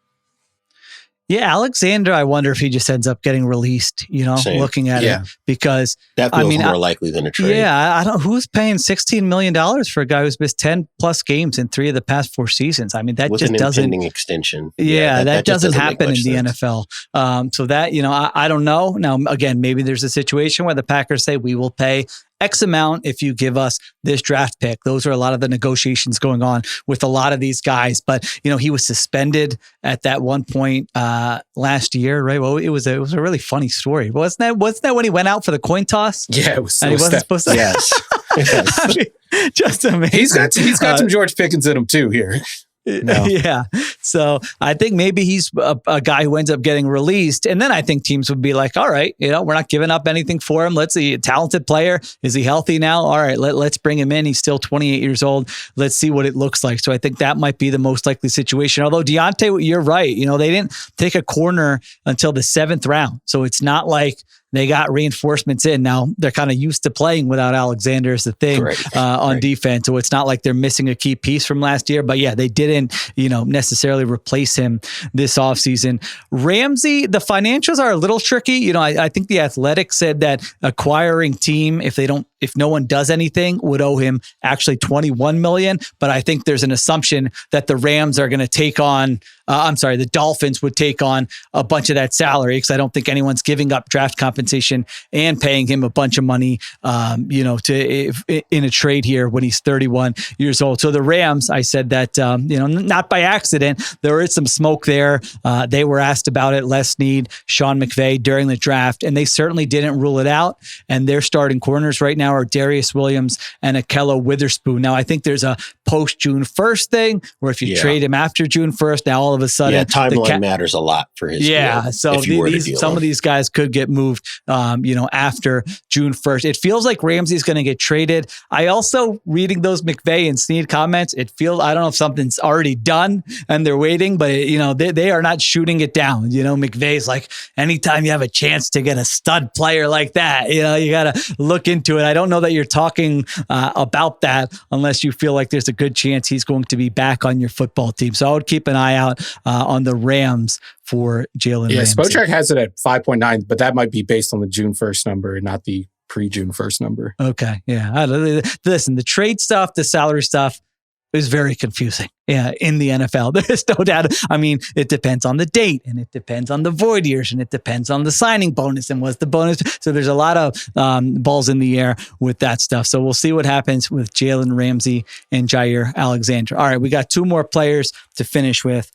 B: Yeah, Alexander, I wonder if he just ends up getting released,
C: Same.
B: Looking at it. Because
C: that feels more likely than a trade.
B: Yeah, I don't who's paying $16 million for a guy who's missed 10 plus games in 3 of the past 4 seasons. I mean, that
C: with
B: just
C: an
B: doesn't
C: impending extension.
B: Yeah, that doesn't happen in the
C: sense.
B: NFL. So that, I don't know. Now, again, maybe there's a situation where the Packers say we will pay X amount if you give us this draft pick. Those are a lot of the negotiations going on with a lot of these guys. But, he was suspended at that one point last year, right? Well, it was a really funny story. Wasn't that when he went out for the coin toss?
D: Yeah, it was.
B: And he wasn't supposed to.
C: Yes.
B: I mean, just amazing.
D: He's got some George Pickens in him too here.
C: No.
B: Yeah. So I think maybe he's a guy who ends up getting released. And then I think teams would be like, all right, we're not giving up anything for him. Let's see, a talented player. Is he healthy now? All right, let's bring him in. He's still 28 years old. Let's see what it looks like. So I think that might be the most likely situation. Although Diante, you're right. They didn't take a corner until the 7th round. So it's not like they got reinforcements in. Now they're kind of used to playing without Alexander is the thing on defense. So it's not like they're missing a key piece from last year, but yeah, they didn't, necessarily replace him this offseason. Ramsey, the financials are a little tricky. I think the Athletic said that acquiring team, if no one does anything, would owe him actually $21 million. But I think there's an assumption that the Rams are going to take on, the Dolphins would take on a bunch of that salary, because I don't think anyone's giving up draft compensation and paying him a bunch of money, in a trade here when he's 31 years old. So the Rams, I said that, not by accident, there is some smoke there. They were asked about it, Les Snead, Sean McVay during the draft, and they certainly didn't rule it out. And their starting corners right now are Darius Williams and Akello Witherspoon. Now, I think there's a post June 1st thing where if you trade him after June 1st, now all of a sudden,
C: timeline matters a lot for his.
B: Yeah. So some of these guys could get moved, after June 1st. It feels like Ramsey's going to get traded. I also, reading those McVay and Snead comments, I don't know if something's already done and they're waiting, but they are not shooting it down. McVay's like, anytime you have a chance to get a stud player like that, you got to look into it. I don't know that you're talking about that unless you feel like there's a good chance he's going to be back on your football team. So I would keep an eye out on the Rams for Jalen Ramsey.
D: Spotrac has it at 5.9, but that might be based on the June 1st number and not the pre-June 1st number.
B: Okay. Yeah. Listen, the trade stuff, the salary stuff is very confusing in the NFL. There's no doubt. I mean, it depends on the date, and it depends on the void years, and it depends on the signing bonus and what's the bonus. So there's a lot of balls in the air with that stuff. So we'll see what happens with Jalen Ramsey and Jaire Alexander. All right, we got two more players to finish with.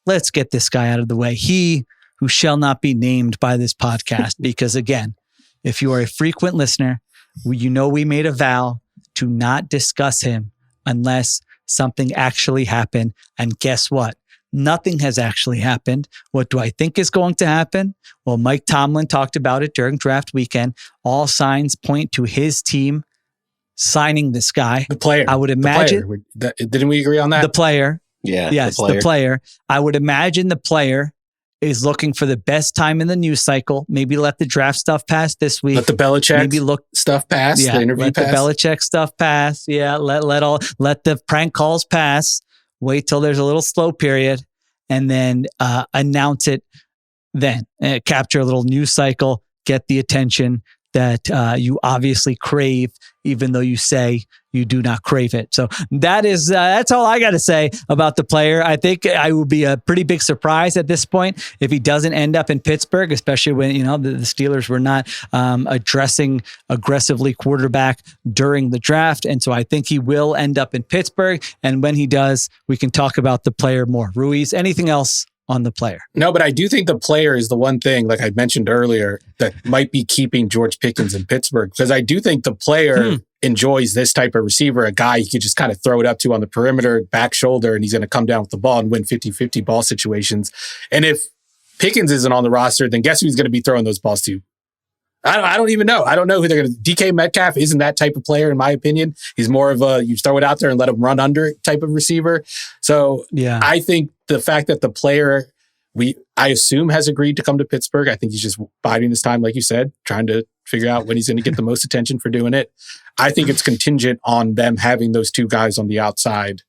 B: Let's get this guy out of the way. He who shall not be named by this podcast, because again, if you are a frequent listener, we made a vow to not discuss him unless something actually happened. And guess what? Nothing has actually happened. What do I think is going to happen? Well, Mike Tomlin talked about it during draft weekend. All signs point to his team signing this guy.
D: The player.
B: I would imagine.
D: Didn't we agree on that?
B: The player.
C: Yeah.
B: Yes, the player. I would imagine the player is looking for the best time in the news cycle. Maybe let the draft stuff pass this week.
D: Let the Belichick stuff pass.
B: Yeah,
D: the interview
B: let
D: pass.
B: The Belichick stuff pass. Yeah, let the prank calls pass. Wait till there's a little slow period, and then announce it. Then capture a little news cycle. Get the attention that you obviously crave, even though you say you do not crave it. So that's all I got to say about the player. I think I would be a pretty big surprise at this point if he doesn't end up in Pittsburgh, especially when, the Steelers were not addressing aggressively quarterback during the draft. And so I think he will end up in Pittsburgh. And when he does, we can talk about the player more. Ruiz, anything else on the player?
D: No, but I do think the player is the one thing, like I mentioned earlier, that might be keeping George Pickens in Pittsburgh, because I do think the player enjoys this type of receiver, a guy you could just kind of throw it up to on the perimeter, back shoulder, and he's going to come down with the ball and win 50-50 ball situations. And if Pickens isn't on the roster, then guess who's going to be throwing those balls to? I don't even know. I don't know who they're going to. DK Metcalf isn't that type of player, in my opinion. He's more of a, you throw it out there and let him run under it type of receiver. So I think the fact that the player, I assume, has agreed to come to Pittsburgh. I think he's just biding his time, like you said, trying to figure out when he's going to get the most attention for doing it. I think it's contingent on them having those two guys on the outside.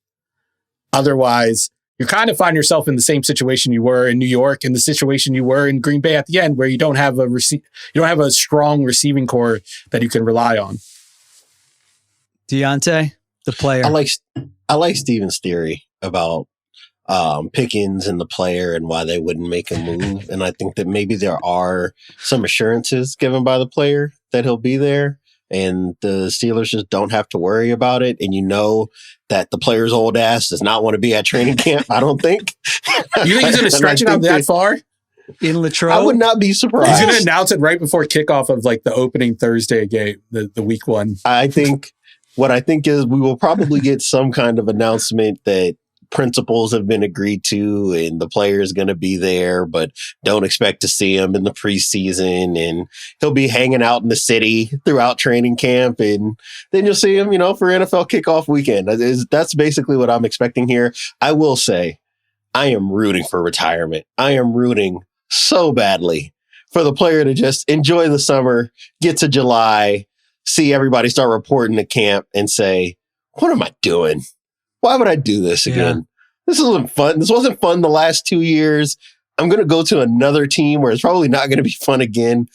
D: Otherwise, you kind of find yourself in the same situation you were in New York and the situation you were in Green Bay at the end, where you don't have a strong receiving core that you can rely on.
B: Diante, the player.
C: I like Steven's theory about Pickens and the player and why they wouldn't make a move. And I think that maybe there are some assurances given by the player that he'll be there, and the Steelers just don't have to worry about it. And that the player's old ass does not want to be at training camp, I don't think.
D: You think he's going to stretch it out that far?
B: In Latrobe?
C: I would not be surprised.
D: He's going to announce it right before kickoff of like the opening Thursday game, the week one.
C: What I think is we will probably get some kind of announcement that principles have been agreed to and the player is going to be there, but don't expect to see him in the preseason, and he'll be hanging out in the city throughout training camp, and then you'll see him, for NFL kickoff weekend. That's basically what I'm expecting here. I will say I am rooting for retirement. I am rooting so badly for the player to just enjoy the summer, get to July, see everybody start reporting to camp and say, what am I doing? Why would I do this again? This isn't fun. This wasn't fun the last 2 years. I'm going to go to another team where it's probably not going to be fun again.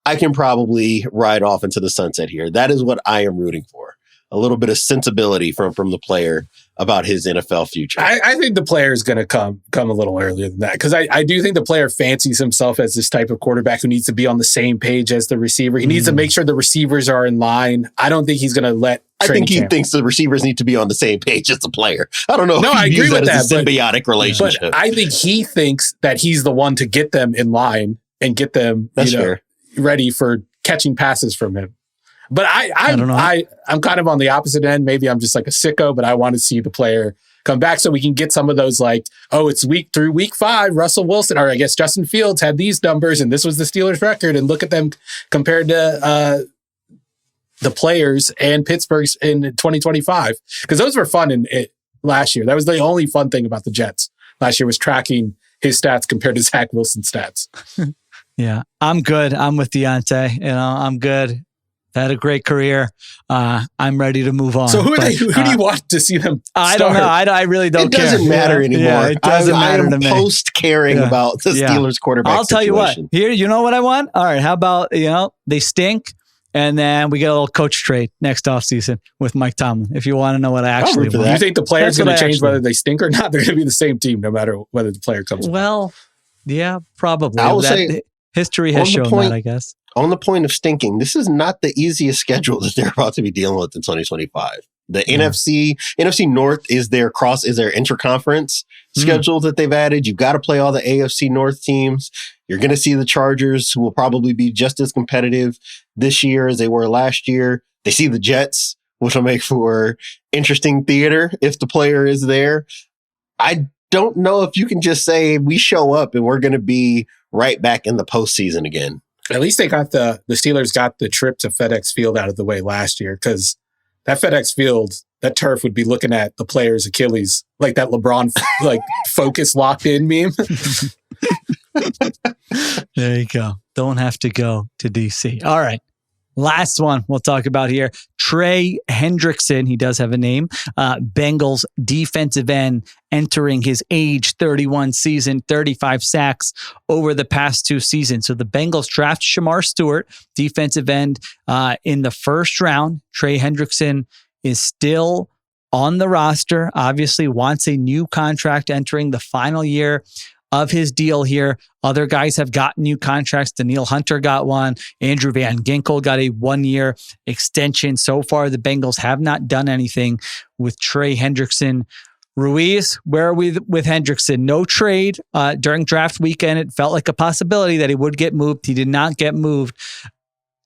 C: I can probably ride off into the sunset here. That is what I am rooting for. A little bit of sensibility from the player about his NFL future.
D: I think the player is going to come a little earlier than that, because I do think the player fancies himself as this type of quarterback who needs to be on the same page as the receiver. He needs to make sure the receivers are in line. I don't think he's going to let
C: I think he thinks the receivers need to be on the same page as the player. I don't know.
D: No, I agree with that.
C: As a symbiotic relationship.
D: But I think he thinks that he's the one to get them in line and get them ready for catching passes from him. But I'm kind of on the opposite end. Maybe I'm just like a sicko, but I want to see the player come back so we can get some of those like, oh, it's through week 5, Russell Wilson, or I guess Justin Fields had these numbers and this was the Steelers record, and look at them compared to the players and Pittsburgh's in 2025. Because those were fun in last year. That was the only fun thing about the Jets last year, was tracking his stats compared to Zach Wilson's stats.
B: Yeah, I'm good. I'm with Diante. I'm good. Had a great career. I'm ready to move on.
D: So who do you want to see them start?
B: I don't know. I really don't care.
C: It doesn't matter anymore.
B: Yeah, it doesn't matter to me.
C: Post caring about the Steelers quarterback
B: I'll tell
C: situation.
B: you what. Here, you know what I want? All right, how about, they stink, and then we get a little coach trade next offseason with Mike Tomlin, if you want to know what I actually want.
D: Do you think the player's going to change whether they stink or not? They're going to be the same team no matter whether the player comes back.
B: Well, yeah, probably.
C: I will say,
B: history has shown that, I guess.
C: On the point of stinking, this is not the easiest schedule that they're about to be dealing with in 2025. The NFC North is their interconference schedule that they've added. You've got to play all the AFC North teams. You're going to see the Chargers, who will probably be just as competitive this year as they were last year. They see the Jets, which will make for interesting theater if the player is there. I don't know if you can just say we show up and we're going to be right back in the postseason again.
D: At least they got the Steelers got the trip to FedEx Field out of the way last year, because that FedEx Field, that turf would be looking at the player's Achilles, like that LeBron focus locked in meme.
B: There you go. Don't have to go to DC. All right. Last one we'll talk about here. Trey Hendrickson, he does have a name. Bengals defensive end, entering his age 31 season, 35 sacks over the past 2 seasons. So the Bengals draft Shamar Stewart, defensive end, in the first round. Trey Hendrickson is still on the roster, obviously wants a new contract entering the final year of his deal here. Other guys have gotten new contracts. Danielle Hunter got one. Andrew Van Ginkel got a 1-year extension. So far, the Bengals have not done anything with Trey Hendrickson. Ruiz, where are we with Hendrickson? No trade during draft weekend. It felt like a possibility that he would get moved. He did not get moved.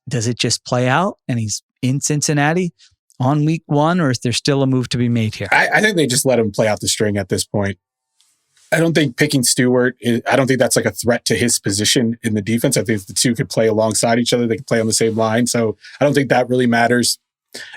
B: Does it just play out and he's in Cincinnati on week 1, or is there still a move to be made here?
D: I think they just let him play out the string at this point. I don't think picking Stewart, I don't think that's like a threat to his position in the defense. I think the two could play alongside each other. They could play on the same line. So I don't think that really matters.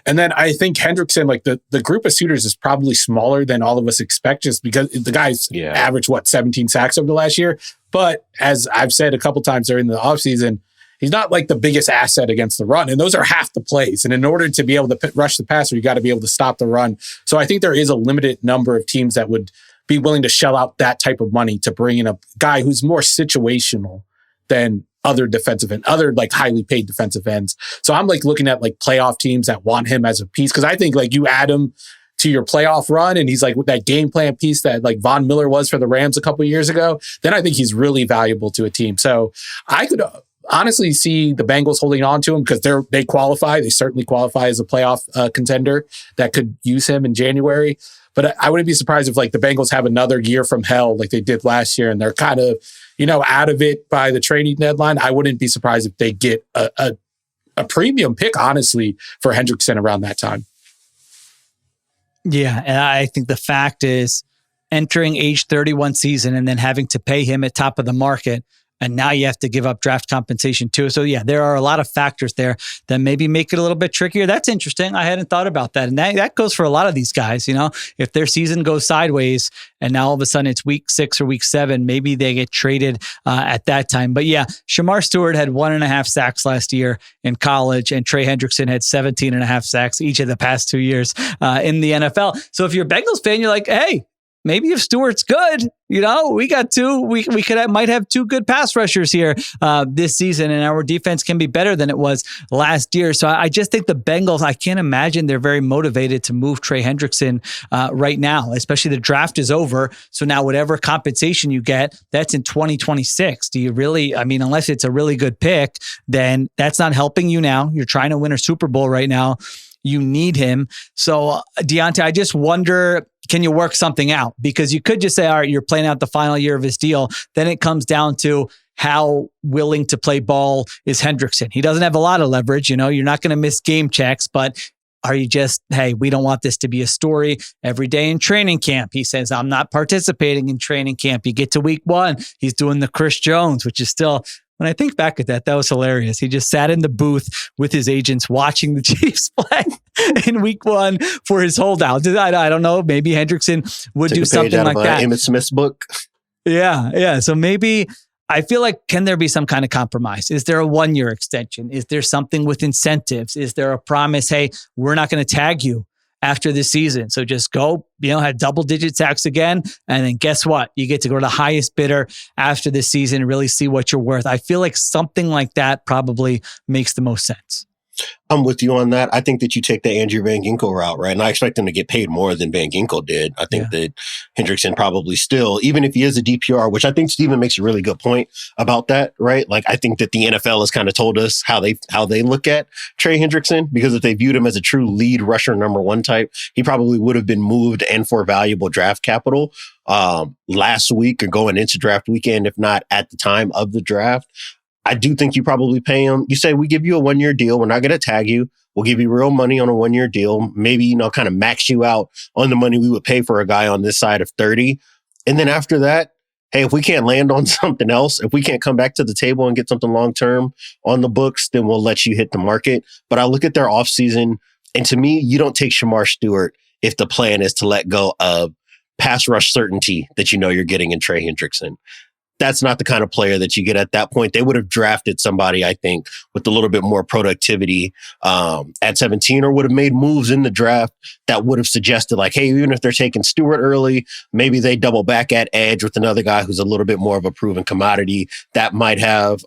D: And then I think Hendrickson, like the group of suitors is probably smaller than all of us expect, just because the guy's averaged, 17 sacks over the last year. But as I've said a couple times during the offseason, he's not like the biggest asset against the run. And those are half the plays. And in order to be able to rush the passer, you got to be able to stop the run. So I think there is a limited number of teams that would be willing to shell out that type of money to bring in a guy who's more situational than other like highly paid defensive ends. So I'm like looking at like playoff teams that want him as a piece. Cause I think like you add him to your playoff run and he's like with that game plan piece that like Von Miller was for the Rams a couple of years ago, then I think he's really valuable to a team. So I could honestly see the Bengals holding on to him because they qualify. They certainly qualify as a playoff contender that could use him in January. But I wouldn't be surprised if like the Bengals have another year from hell like they did last year and they're kind of, out of it by the trading deadline. I wouldn't be surprised if they get a premium pick, honestly, for Hendrickson around that time.
B: Yeah, and I think the fact is entering age 31 season and then having to pay him at top of the market and now you have to give up draft compensation too. So yeah, there are a lot of factors there that maybe make it a little bit trickier. That's interesting. I hadn't thought about that. And that goes for a lot of these guys. If their season goes sideways and now all of a sudden it's week 6 or week 7, maybe they get traded at that time. But yeah, Shamar Stewart had 1.5 sacks last year in college, and Trey Hendrickson had 17.5 sacks each of the past 2 years in the NFL. So if you're a Bengals fan, you're like, hey, maybe if Stewart's good, we got two. We might have 2 good pass rushers here this season, and our defense can be better than it was last year. So I just think the Bengals, I can't imagine they're very motivated to move Trey Hendrickson right now, especially the draft is over. So now whatever compensation you get, that's in 2026. Do you really, unless it's a really good pick, then that's not helping you now. You're trying to win a Super Bowl right now. You need him. So Diante, I just wonder, can you work something out? Because you could just say, all right, you're playing out the final year of his deal. Then it comes down to how willing to play ball is Hendrickson. He doesn't have a lot of leverage. You're not going to miss game checks, but are you just, hey, we don't want this to be a story every day in training camp? He says, I'm not participating in training camp. You get to week 1, he's doing the Chris Jones, which is still, when I think back at that was hilarious. He just sat in the booth with his agents watching the Chiefs play in week 1 for his holdout. I don't know. Maybe Hendrickson would do something like that.
C: Emmett Smith's book.
B: Yeah. So maybe I feel like, can there be some kind of compromise? Is there a 1-year extension? Is there something with incentives? Is there a promise? Hey, we're not going to tag you after this season. So just go, have double-digit sacks again. And then guess what? You get to go to the highest bidder after this season and really see what you're worth. I feel like something like that probably makes the most sense.
C: I'm with you on that. I think that you take the Andrew Van Ginkel route, right? And I expect him to get paid more than Van Ginkel did. I think that Hendrickson probably still, even if he is a DPR, which I think Steven makes a really good point about that, right? Like, I think that the NFL has kind of told us how they look at Trey Hendrickson, because if they viewed him as a true lead rusher number 1 type, he probably would have been moved and for valuable draft capital last week or going into draft weekend, if not at the time of the draft. I do think you probably pay him. You say, we give you a 1-year deal. We're not going to tag you. We'll give you real money on a 1-year deal. Maybe, kind of max you out on the money we would pay for a guy on this side of 30. And then after that, hey, if we can't land on something else, if we can't come back to the table and get something long-term on the books, then we'll let you hit the market. But I look at their offseason, and to me, you don't take Shamar Stewart if the plan is to let go of pass rush certainty that you're getting in Trey Hendrickson. That's not the kind of player that you get at that point. They would have drafted somebody, I think, with a little bit more productivity at 17, or would have made moves in the draft that would have suggested, like, hey, even if they're taking Stewart early, maybe they double back at edge with another guy who's a little bit more of a proven commodity that might have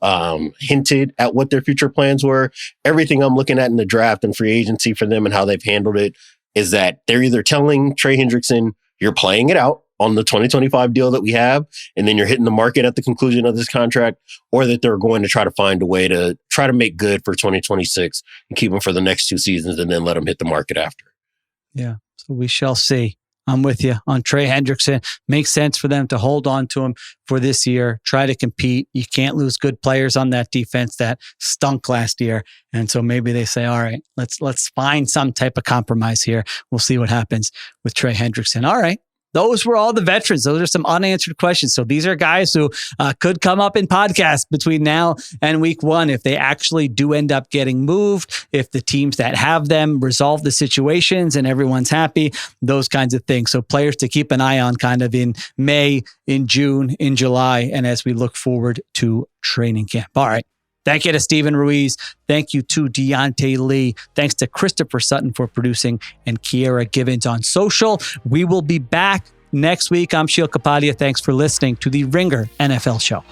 C: hinted at what their future plans were. Everything I'm looking at in the draft and free agency for them and how they've handled it is that they're either telling Trey Hendrickson, you're playing it out on the 2025 deal that we have, and then you're hitting the market at the conclusion of this contract, or that they're going to try to find a way to try to make good for 2026 and keep him for the next 2 seasons and then let him hit the market after.
B: Yeah. So we shall see. I'm with you on Trey Hendrickson. Makes sense for them to hold on to him for this year, try to compete. You can't lose good players on that defense that stunk last year. And so maybe they say, all right, let's find some type of compromise here. We'll see what happens with Trey Hendrickson. All right. Those were all the veterans. Those are some unanswered questions. So these are guys who could come up in podcasts between now and week 1 if they actually do end up getting moved, if the teams that have them resolve the situations and everyone's happy, those kinds of things. So players to keep an eye on kind of in May, in June, in July, and as we look forward to training camp. All right. Thank you to Steven Ruiz. Thank you to Diante Lee. Thanks to Christopher Sutton for producing, and Kiera Givens on social. We will be back next week. I'm Sheil Kapadia. Thanks for listening to the Ringer NFL Show.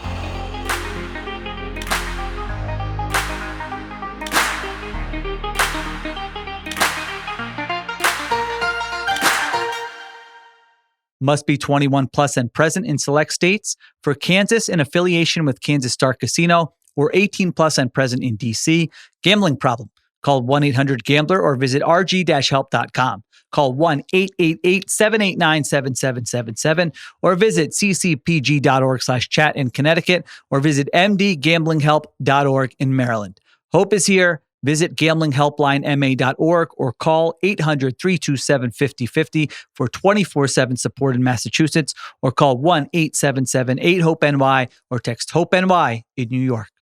B: Must be 21 plus and present in select states. For Kansas, in affiliation with Kansas Star Casino, or 18 plus and present in DC. Gambling problem? Call 1-800-GAMBLER or visit rg-help.com. Call 1-888-789-7777 or visit ccpg.org/chat in Connecticut or visit mdgamblinghelp.org in Maryland. Hope is here. Visit gamblinghelplinema.org or call 800-327-5050 for 24/7 support in Massachusetts, or call 1-877-8-HOPE-NY or text HOPE-NY in New York.